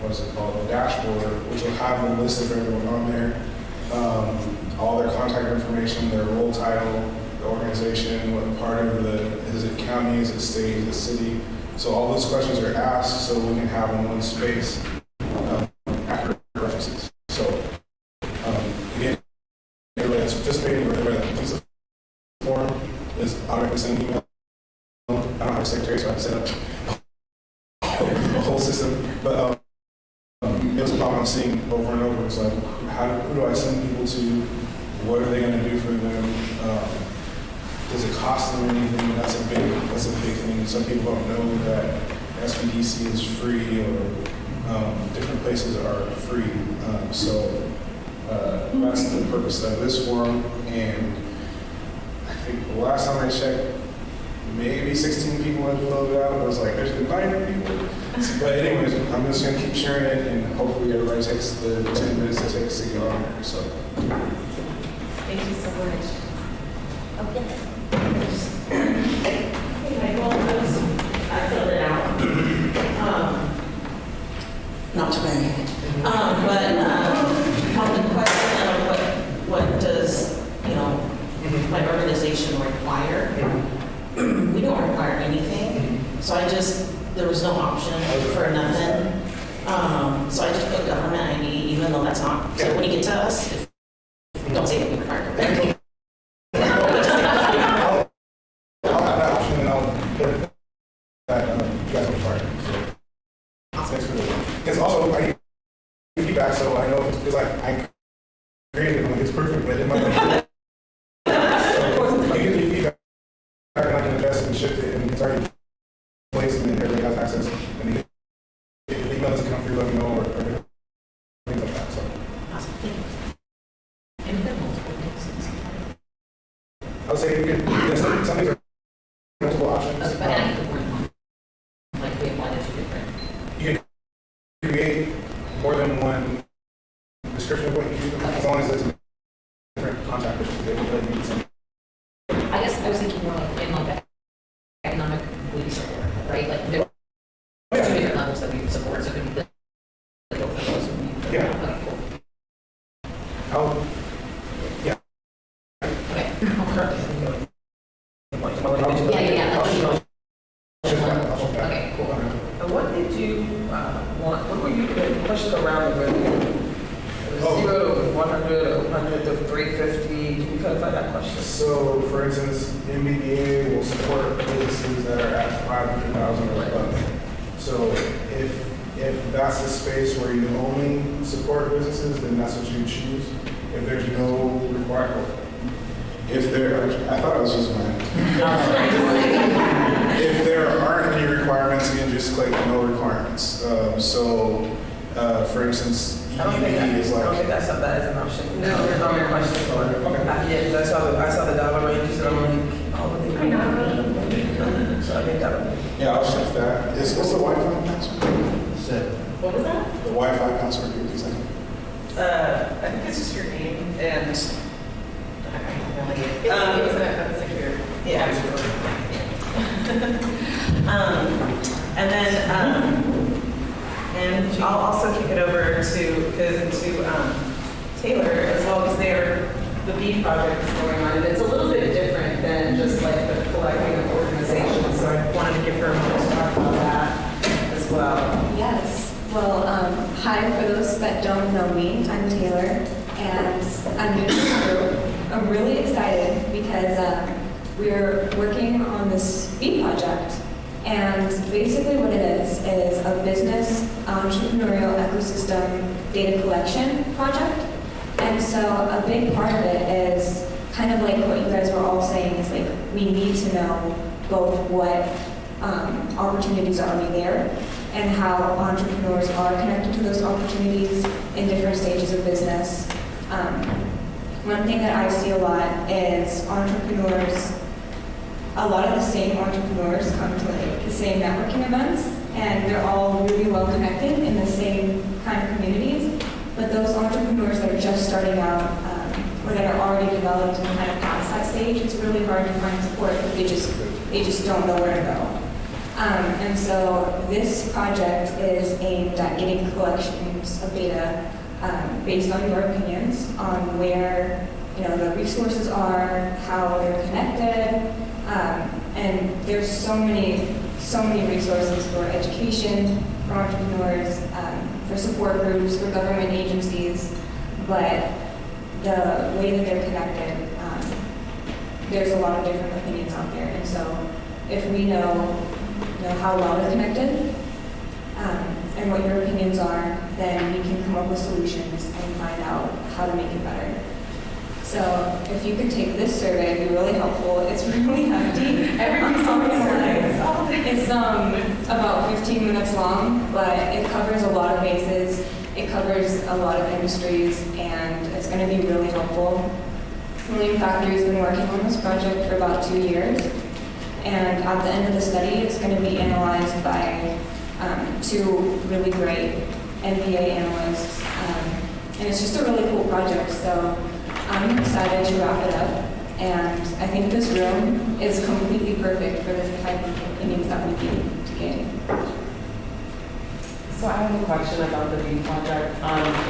the dashboard, which will have a list of everyone on there, all their contact information, their role title, the organization, what part of is it county, is it state, is it city? So all those questions are asked so we can have in one space accurate references. So again, everybody that's participating or everybody that completes the form is automatically sending an email. I don't have a secretary, so I have to set up a whole system. But it was a problem I'm seeing over and over. It's like, who do I send people to? What are they going to do for them? Does it cost them anything? That's a big thing. Some people don't know that SBDC is free or different places are free. So that's the purpose of this forum. And I think the last time I checked, maybe 16 people had filled it out. I was like, there's been 9 people. But anyways, I'm just going to keep sharing it, and hopefully everybody takes the 10 minutes it takes to get on there. So. Thank you so much. Okay. I filled it out. Not too many. But on the question of what does, my organization require? We don't require anything. So there was no option for nothing. So I just put government ID, even though that's not. So when you get to us, don't say that we require government. Because also, I give feedback, so I know it's like I created it, it's perfect, but it might not. So you give me feedback, and I can adjust and shift it, and it's already placed, and then everybody has access. And if the email doesn't come through, let me know, or things like that. So. I would say you can. Some things are multiple options. You can create more than one description of what you do, as long as it's different contact issues. They will let you use them. I guess I was thinking more like economic support, right? Like there are 2 different levels that we support, so it could be Yeah. Okay, cool. Yeah. Okay. Okay, cool. And what did you want? What were you pushing around the revenue? 0 to 100, or 100 to 350. Can you clarify that question? So, for instance, MBDA will support businesses that are at 500,000 or above. So, if If that's the space where you only support businesses, then that's what you choose. If there's no requirement, I thought it was just mine. If there aren't any requirements, you can just click no requirements. For instance, I don't think EBD is I don't like, think that's something that is an option. There's no question for it. Yeah, because I saw the dollar ranges and I'm like, oh, what they mean? So I think that would. yeah, I'll check that. What's the Wi-Fi password? What was that? The Wi-Fi password you're using? I think it's just your name and. It's secure. Yeah. And then, and I'll also kick it over to Taylor as well, because the B project is going on, and it's a little bit different than just like the collecting of organizations, so I wanted to give her a moment to talk about that as well. Yes. Well, hi, for those that don't know me, I'm Taylor, and I'm new to this group. I'm really excited because we're working on this B project. And basically what it is a business entrepreneurial ecosystem data collection project. And so a big part of it is kind of like what you guys were all saying, is like we need to know both what opportunities are already there and how entrepreneurs are connected to those opportunities in different stages of business. One thing that I see a lot is entrepreneurs, a lot of the same entrepreneurs come to like the same networking events, and they're all really well connected in the same kind of communities. But those entrepreneurs that are just starting out, or that are already developed and kind of past that stage, it's really hard to find support because they just don't know where to go. And so this project is aimed at getting collections of data based on your opinions on where the resources are, how they're connected, and there's so many resources for education, for entrepreneurs, for support groups, for government agencies, but the way that they're connected, there's a lot of different opinions out there. And so if we know how well they're connected and what your opinions are, then we can come up with solutions and find out how to make it better. So if you could take this survey, it'd be really helpful. It's really hefty. It's about 15 minutes long, but it covers a lot of bases. It covers a lot of industries, and it's going to be really helpful. William Factory has been working on this project for about 2 years, and at the end of the study, it's going to be analyzed by 2 really great MBA analysts, and it's just a really cool project. So I'm excited to wrap it up, and I think this room is completely perfect for the type of opinions that we need to gain. So I have a question about the B project.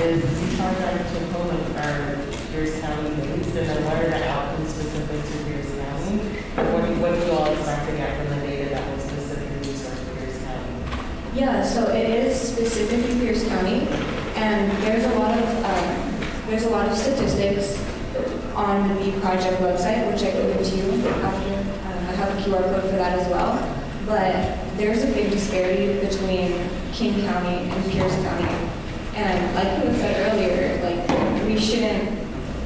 Is the B project Tacoma or Pierce County based, and then what are the outcomes specific to Pierce County? What do you all expect to get from the data that was specifically researched for Pierce County? Yeah, so it is specifically Pierce County, and there's a lot of statistics on the B project website, which I can give to you after. I have a QR code for that as well. But there's a big disparity between King County and Pierce County. And like you had said earlier, like we shouldn't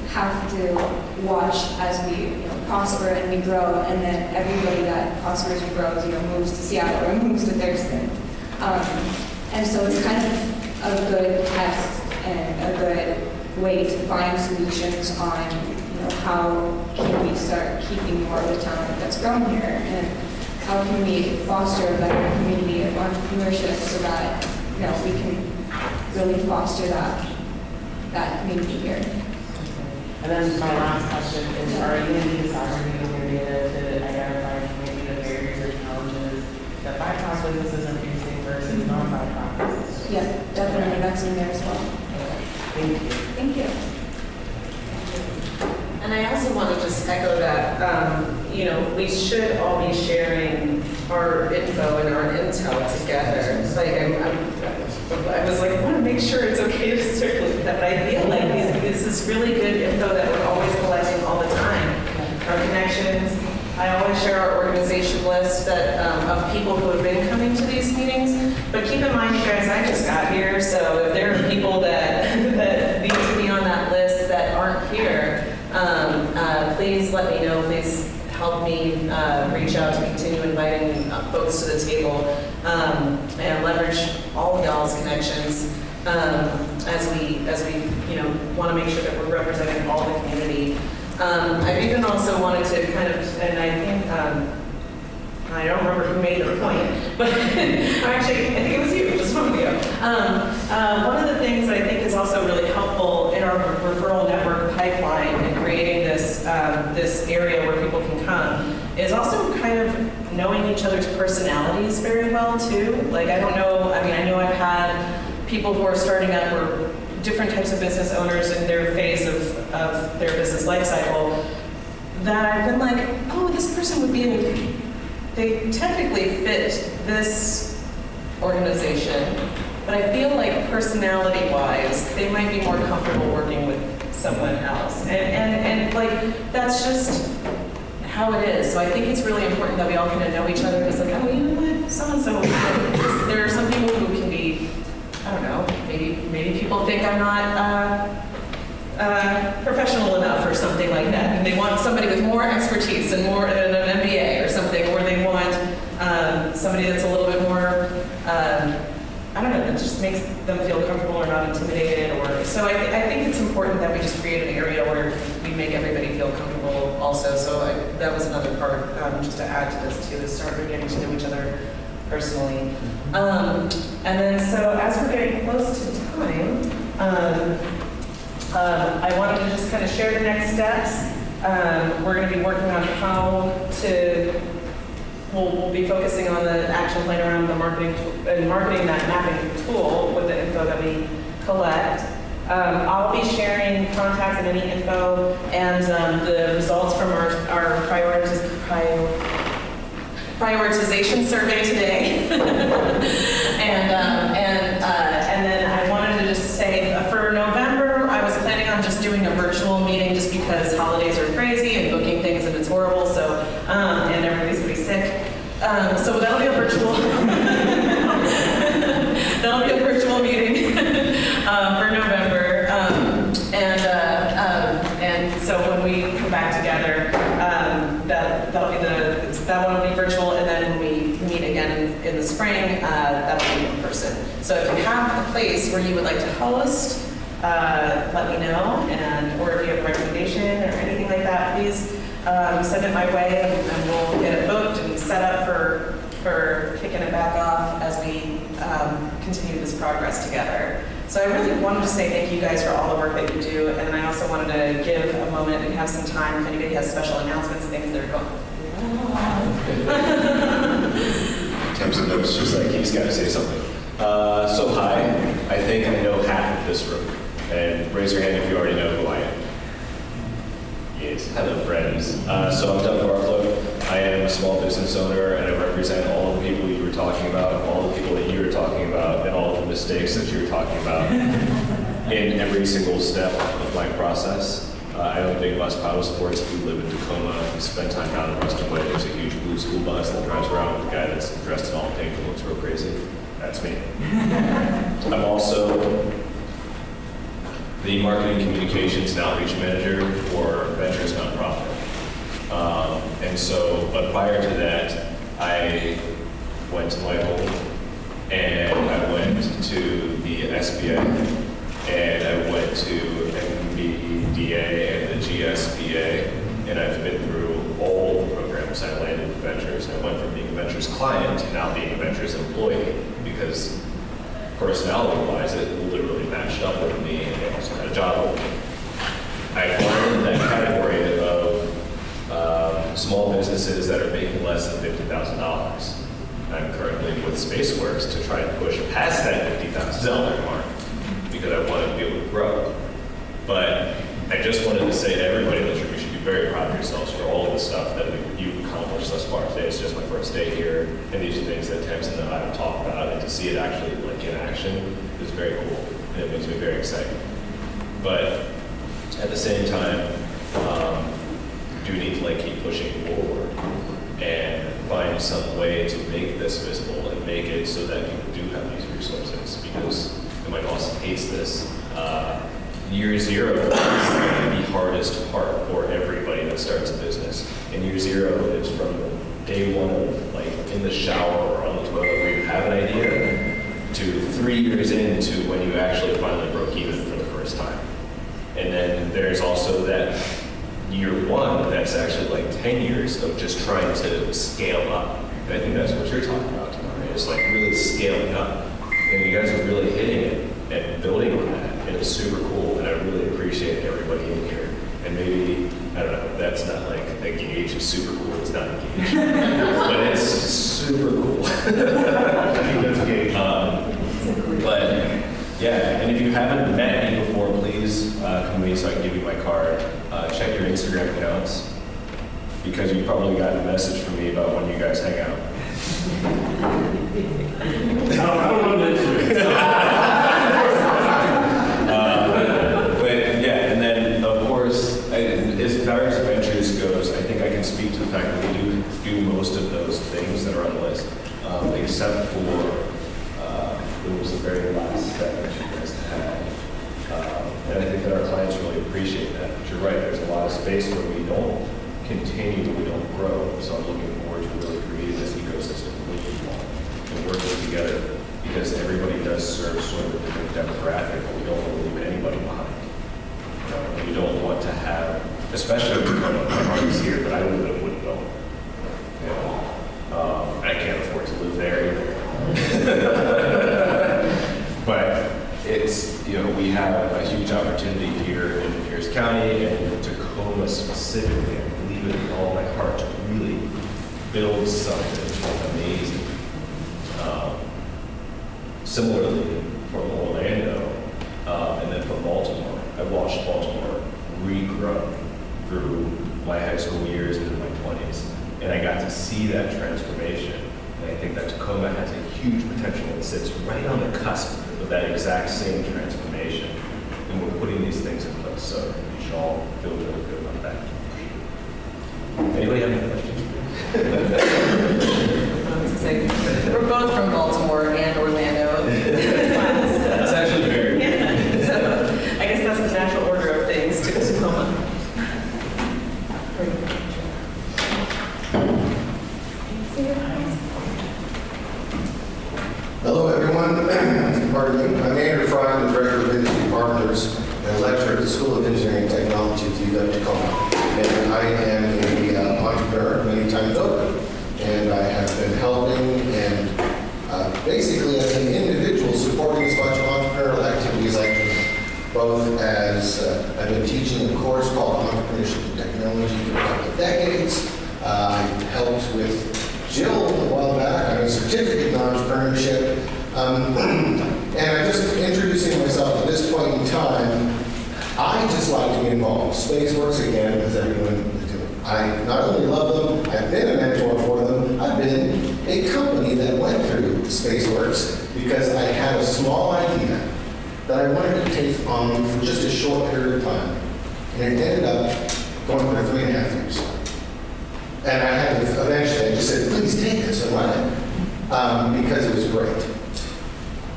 have to watch as we prosper and we grow, and then everybody that prospers and grows moves to Seattle or moves to Thurston. And so it's kind of a good test and a good way to find solutions on how can we start keeping more of the talent that's grown here, and how can we foster a better community of entrepreneurship so that we can really foster that community here. And then my last question is, are you going to be disaggregating your data to identify maybe the barriers or challenges that BIPOC businesses are facing versus non-BIPOC businesses? Yeah, definitely, that's in there as well. Thank you. Thank you. And I also want to just echo that, we should all be sharing our info and our intel together. Like, I was like, I want to make sure it's okay to circulate that, but I feel like this is really good info that we're always collecting all the time. Our connections, I always share our organization list that, of people who have been coming to these meetings. But keep in mind, you guys, I just got here, so if there are people that, that need to be on that list that aren't here, please let me know. Please help me reach out to continue inviting folks to the table and leverage all of y'all's connections as we want to make sure that we're representing all the community. I even also wanted to kind of, and I think, I don't remember who made the point, but actually, I think it was you, just a moment ago. One of the things that I think is also really helpful in our referral network pipeline and creating this, this area where people can come is also kind of knowing each other's personalities very well, too. Like, I don't know, I mean, I know I've had people who are starting up or different types of business owners in their phase of their business life cycle that I've been like, oh, this person would be in, they technically fit this organization, but I feel like personality-wise, they might be more comfortable working with someone else. And like, that's just how it is. So I think it's really important that we all kind of know each other. It's like, oh, you know what, so-and-so. There are some people who can be, I don't know, maybe people think I'm not professional enough or something like that, and they want somebody with more expertise and more an MBA or something, or they want somebody that's a little bit more, I don't know, that just makes them feel comfortable or not intimidated. Or so I think it's important that we just create an area where we make everybody feel comfortable also. So that was another part, just to add to this too, is start getting to know each other personally. And then so as we're getting close to time, I wanted to just kind of share the next steps. We're going to be working on how to, we'll be focusing on the action plan around the marketing that mapping tool with the info that we collect. I'll be sharing contacts and any info and the results from our prioritization survey today. And then I wanted to just say for November, I was planning on just doing a virtual meeting just because holidays are crazy and booking things and it's horrible. So, and everybody's pretty sick. So that'll be a virtual, that'll be a virtual meeting for November. And so when we come back together, that one will be virtual, and then when we meet again in the spring, that'll be in person. So if you have a place where you would like to host, let me know, or if you have a recommendation or anything like that, please send it my way, and we'll get it booked and set up for kicking it back off as we continue this progress together. So I really wanted to say thank you guys for all the work that you do, and I also wanted to give a moment and have some time if anybody has special announcements, things that are going on. Tim's in notes, just like he's got to say something. So hi, I think I know half of this room, and raise your hand if you already know who I am. Yes, hello friends. So I'm Doug Barflow. I am a small business owner, and I represent all of the people you were talking about, all the people that you were talking about, and all of the mistakes that you were talking about in every single step of my process. I own Big Bus Paddle Sports. We live in Tacoma. We spend time down in Ruston Way. There's a huge blue school bus that drives around with a guy that's dressed in all pink and looks real crazy. That's me. I'm also the marketing communications and outreach manager for Ventures Nonprofit. And so, but prior to that, I went to Michael, and I went to the SBA, and I went to MBDA and the GSBA, and I've been through all the programs. I landed with Ventures, and I went from being a Ventures client to now being a Ventures employee, because personality-wise, it literally matched up with me, and they also had a job opening. I fall into that category of small businesses that are making less than $50,000. I'm currently with Spaceworks to try and push past that $50,000 mark because I want to be able to grow. But I just wanted to say to everybody in this room, you should be very proud of yourselves for all of the stuff that you've accomplished thus far today. It's just my first day here, and these are things that Tamsin and I have talked about, and to see it actually like in action is very cool, and it makes me very excited. But at the same time, do need to like keep pushing forward and find some way to make this visible and make it so that people do have these resources, because and my boss hates this. Year zero is the hardest part for everybody that starts a business. And year zero is from day one of like in the shower or on the toilet where you have an idea to 3 years into when you actually finally broke even for the first time. And then there's also that year one that's actually like 10 years of just trying to scale up. And I think that's what you're talking about tonight, is like really scaling up. And you guys are really hitting it and building on that. And it's super cool. And I really appreciate everybody in here. And maybe, I don't know, that's not like a gauge of super cool. It's not a gauge. But it's super cool. I think that's a gauge. But yeah, and if you haven't met me before, please come to me so I can give you my card. Check your Instagram accounts, because you probably got a message from me about when you guys hang out. I don't know that. But yeah, and then of course, as Various Ventures goes, I think I can speak to the fact that we do most of those things that are on the list, except for it was the very last step that you guys had. And I think that our clients really appreciate that. But you're right, there's a lot of space where we don't continue, we don't grow. So I'm looking forward to really creating this ecosystem with you all and working together, because everybody does serve sort of a different demographic, but we don't want to leave anybody behind. You know, we don't want to have, especially when my parties here, but I live in Woodville. You know, I can't afford to live there either. But it's, you know, we have a huge opportunity here in Pierce County and in Tacoma specifically. I believe it with all my heart to really build something amazing. Similarly, from Orlando and then from Baltimore, I watched Baltimore regrow through my high school years and in my 20s, and I got to see that transformation. And I think that Tacoma has a huge potential. It sits right on the cusp of that exact same transformation. And we're putting these things in place, so you should all feel really good about that. Anybody have any questions? We're both from Baltimore and Orlando. That's actually very good. So I guess that's the natural order of things to Tacoma. Hello, everyone. Pardon me. I'm Andrew Fry. I'm the Director of Industry Partners and a lecturer at the School of Engineering and Technology at UW Tacoma. And I am an entrepreneur many times over. And I have been helping and basically as an individual supporting as much entrepreneurial activities I can, both as I've been teaching a course called Entrepreneurship and Technology for a couple of decades. I helped with Jill a while back on a certificate in entrepreneurship. And I'm just introducing myself at this point in time. I just like to be involved. Spaceworks, again, as everyone is doing. I not only love them, I've been a mentor for them. I've been a company that went through Spaceworks because I had a small idea that I wanted to take on for just a short period of time. And it ended up going for 3.5 years. And I had to eventually, I just said, please take this and run it, because it was great.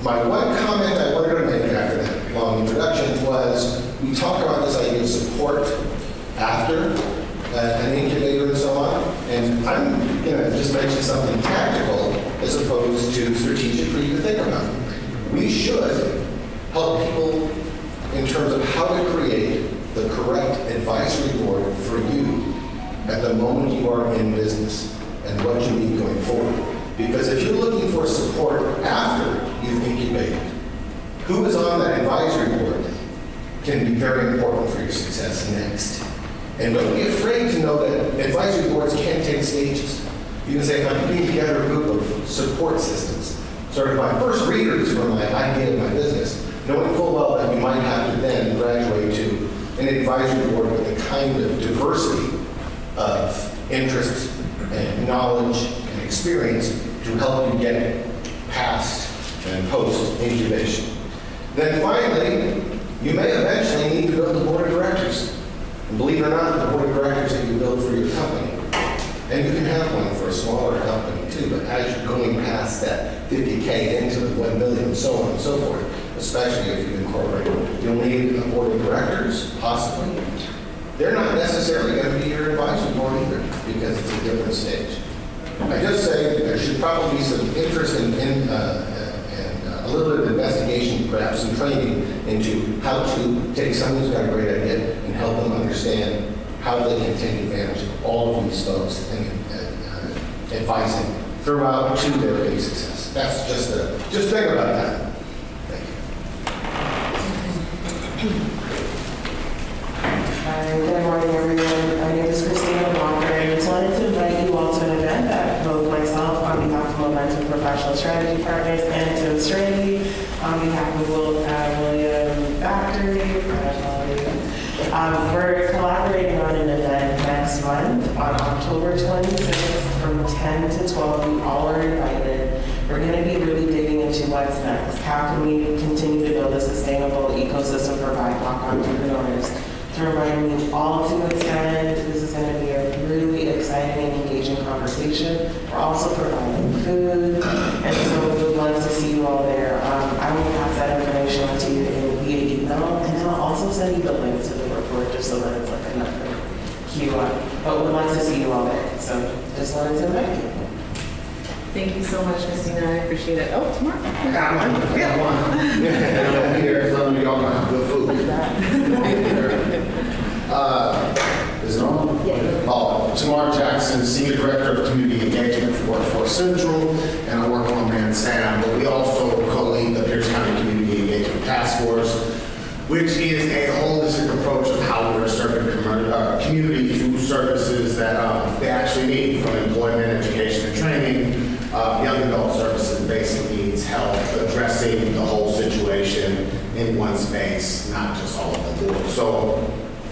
My one comment I wanted to make after that long introduction was, we talked about this idea of support after an incubator and so on, and I'm going to just mention something tactical as opposed to strategic for you to think about. We should help people in terms of how to create the correct advisory board for you at the moment you are in business and what you need going forward. Because if you're looking for support after you've incubated, who is on that advisory board can be very important for your success next. And don't be afraid to know that advisory boards can take stages. You can say, I'm putting together a group of support systems, sort of my first readers for my idea of my business, knowing full well that you might have to then graduate to an advisory board with the kind of diversity of interests and knowledge and experience to help you get past and post incubation. Then finally, you may eventually need to build a board of directors. And believe it or not, the board of directors that you build for decay into the 1 million and so on and so forth, especially if you incorporate, you'll need a board of directors, possibly. They're not necessarily going to be your advisory board either, because it's a different stage. I just say there should probably be some interest in a little bit of investigation, perhaps some training into how to take someone who's got a great idea and help them understand how they can take advantage of all of these folks and advise them throughout to their big success. That's just think about that. Thank you. Hi, good morning, everyone. My name is Christina Walker, and I just wanted to invite you all to an event that both myself, on behalf of Momentum Professional Strategy Partners, and Tim Strady, on behalf of William Factory, we're collaborating on an event next month on October 26th from 10 to 12. We all are invited. We're going to be really digging into what's next. How can we continue to build a sustainable ecosystem for BIPOC entrepreneurs? To remind you all to attend, this is going to be a really exciting and engaging conversation. We're also providing food, and so we would love to see you all there. I will pass that information on to you via email, and then I'll also send you the link to the report just so that it's like another QR. But we'd like to see you all there, so just wanted to invite you. Thank you so much, Christina. I appreciate it. Oh, tomorrow. I got one. Yeah, one. Yeah, here, some of y'all gonna have good food. Is it on? Yeah. Oh, Tamar Jackson, Senior Director of Community Engagement for Workforce Central, and I work on Man Sam, but we also co-lead the Pierce County Community Engagement Task Force, which is a holistic approach of how we're serving community through services that they actually need, from employment, education, and training, young adult services, basic needs, health, addressing the whole situation in one space, not just all of the board. So,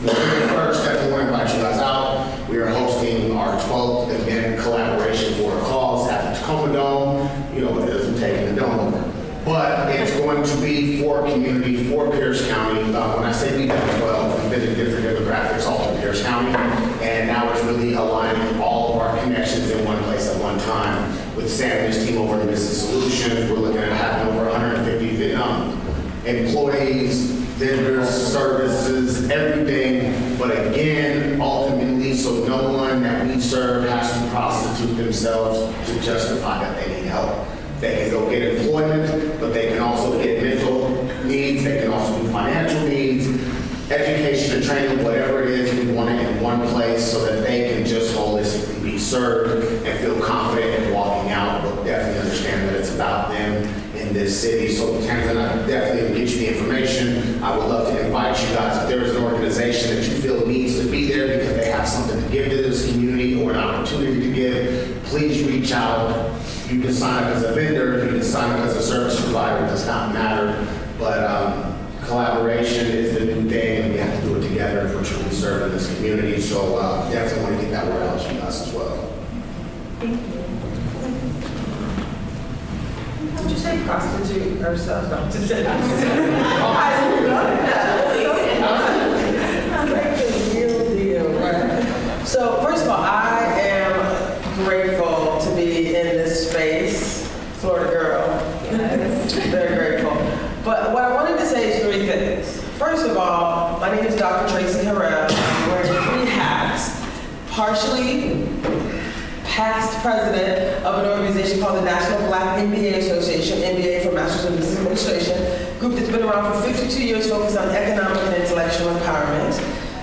first, definitely want to invite you guys out. We are hosting our 12th event collaboration for a cause at the Tacoma Dome. You know, it doesn't take the dome over. But it's going to be for community, for Pierce County. When I say we have 12, we've been in different demographics all through Pierce County. And now it's really aligning all of our connections in one place at one time. With Sam and his team over at Business Solutions, we're looking at having over 150 employees, vendors, services, everything. But again, ultimately, so no one that we serve has to prostitute themselves to justify that they need help. They can go get employment, but they can also get mental needs. They can also do financial needs, education and training, whatever it is. We want it in one place so that they can just holistically be served and feel confident in walking out, but definitely understand that it's about them in this city. So Tamsin, I definitely get you the information. I would love to invite you guys. If there is an organization that you feel needs to be there because they have something to give to this community or an opportunity to give, please reach out. You can sign up as a vendor, you can sign up as a service provider, it does not matter. But collaboration is the new thing, and we have to do it together if we're truly serving this community. So definitely want to get that word out to you guys as well. Thank you. Did you say prostitute ourselves? No, to say I the real deal, right? So first of all, I am grateful to be in this space, Florida girl. Yes. Very grateful. But what I wanted to say is three things. First of all, my name is Dr. Tracy Harrell. I'm wearing 3 hats. Partially past president of an organization called the National Black MBA Association, MBA for Masters of Business Administration, group that's been around for 52 years focused on economic and intellectual empowerment.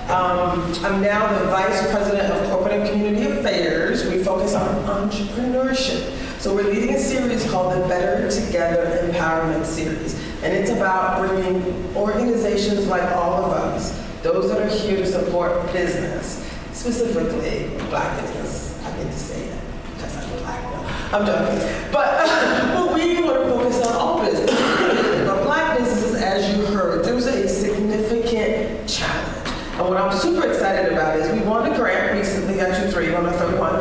I'm now the Vice President of Corporate and Community Affairs. We focus on entrepreneurship. So we're leading a series called the Better Together Empowerment Series. And it's about bringing organizations like all of us, those that are here to support business, specifically Black business. I get to say it because I'm Black now. I'm joking. But we want to focus on all business. But Black businesses, as you heard, there's a significant challenge. And what I'm super excited about is we won a grant recently, actually 3, on the third one.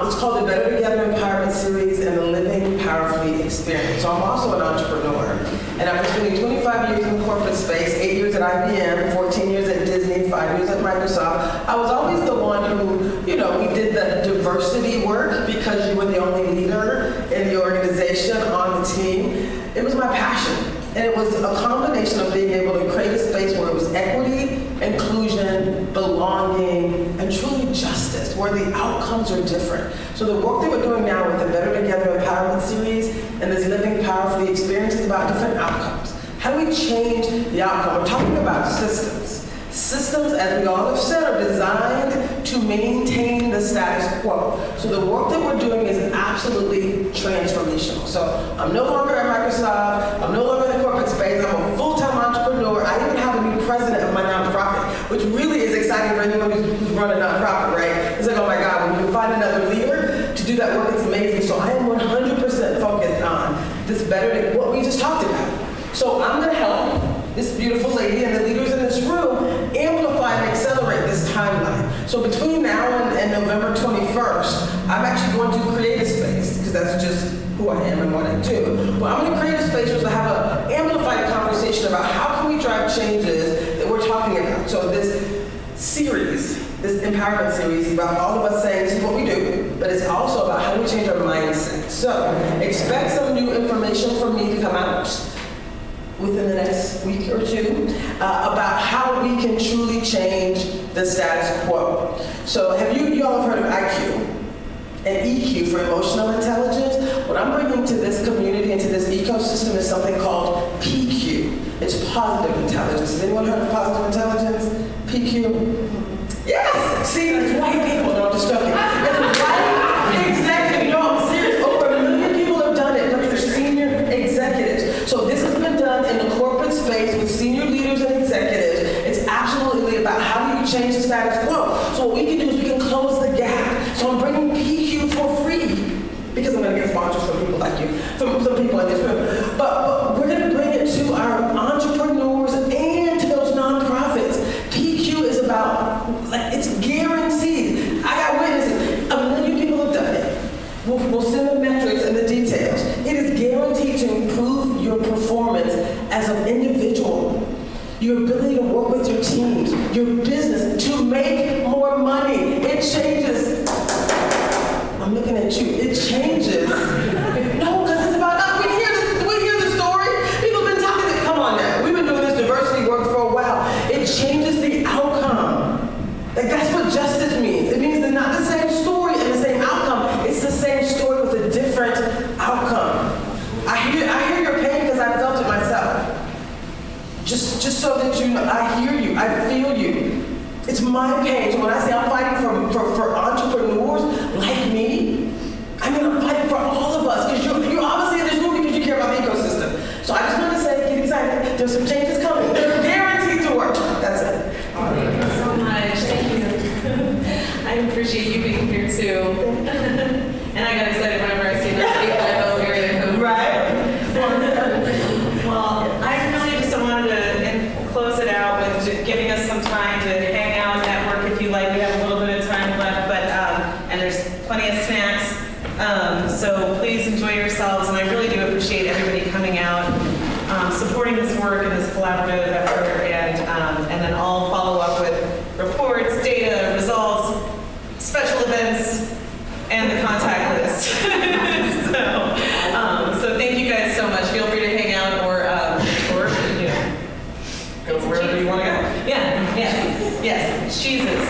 It's called the Better Together Empowerment Series and the Living Powerfully Experience. So I'm also an entrepreneur. And after spending 25 years in the corporate space, 8 years at IBM, 14 years at Disney, 5 years at Microsoft, I was always the one who, we did the diversity work because you were the only leader in the organization on the nonprofits are different. So the work that we're doing now with the Better Together Empowerment Series and this Living Powerfully experience is about different outcomes. How do we change the outcome? We're talking about systems. Systems, as we all have said, are designed to maintain the status quo. So the work that we're doing is absolutely transformational. So I'm no longer at Microsoft, I'm no longer in the corporate space, I'm a full-time entrepreneur. I even have a new president of my nonprofit, which really is exciting for anyone who's run a nonprofit, right? It's like, oh my God, when you find another leader to do that work, it's amazing. So I am 100% focused on this better than what we just talked about. So I'm gonna help this beautiful lady and the leaders in this room amplify and accelerate this timeline. So between now and November 21st, I'm actually going to create a space, because that's just who I am and what I do. But I'm going to create a space to have an amplified conversation about how can we drive changes that we're talking about. So this series, this empowerment series, is about all of us saying this is what we do, but it's also about how do we change our mindset. So expect some new information from me to come out within the next week or two about how we can truly change the status quo. So have you all have heard of IQ and EQ for emotional intelligence? What I'm bringing to this community and to this ecosystem is something called PQ. It's positive intelligence. Has anyone heard of positive intelligence? PQ? Yes! See, it's white people. No, I'm just joking. It's white executive. No, I'm serious. Over 1 million people have done it, but they're senior executives. So this has been done in the corporate space with senior leaders and executives. It's absolutely about how do you change the status quo. So what we can do is we can close the gap. So I'm bringing PQ for free because I'm going to get sponsors from people like you, from some people in this room. But we're going to bring it to our entrepreneurs and to those nonprofits. PQ is about, like, it's guaranteed. I got witnesses. 1 million people have done it. We'll send the metrics and the details. It is guaranteed to improve your performance as an individual, your ability to work with your teams, your business, to make more money. It changes. I'm looking at you. It changes. No, because it's about us. We hear the story. People have been talking to, come on now. We've been doing this diversity work for a while. It changes the outcome. Like, that's what justice means. It means they're not the same story and the same outcome. It's the same story with a different outcome. I hear your pain because I felt it myself. Just so that you know, I hear you, I feel you. It's my pain. So when I say I'm fighting for entrepreneurs like me, I mean I'm fighting for all of us, because you're obviously in this room because you care about the ecosystem. So I just want to say, get excited. There's some changes coming. They're guaranteed to work. That's it. Thank you so much. Thank you. I appreciate you being here too. And I got excited whenever I see that 850 area code. Right. Well, I really just wanted to close it out with just giving us some time to hang out, network if you like. We have a little bit of time left, but and there's plenty of snacks. So please enjoy yourselves, and I really do appreciate everybody coming out, supporting this work and this collaborative effort, and then I'll follow up with reports, data, results, special events, and the contact list. So thank you guys so much. Feel free to hang out or you know, go wherever you want to go. Yeah, yes, cheeses.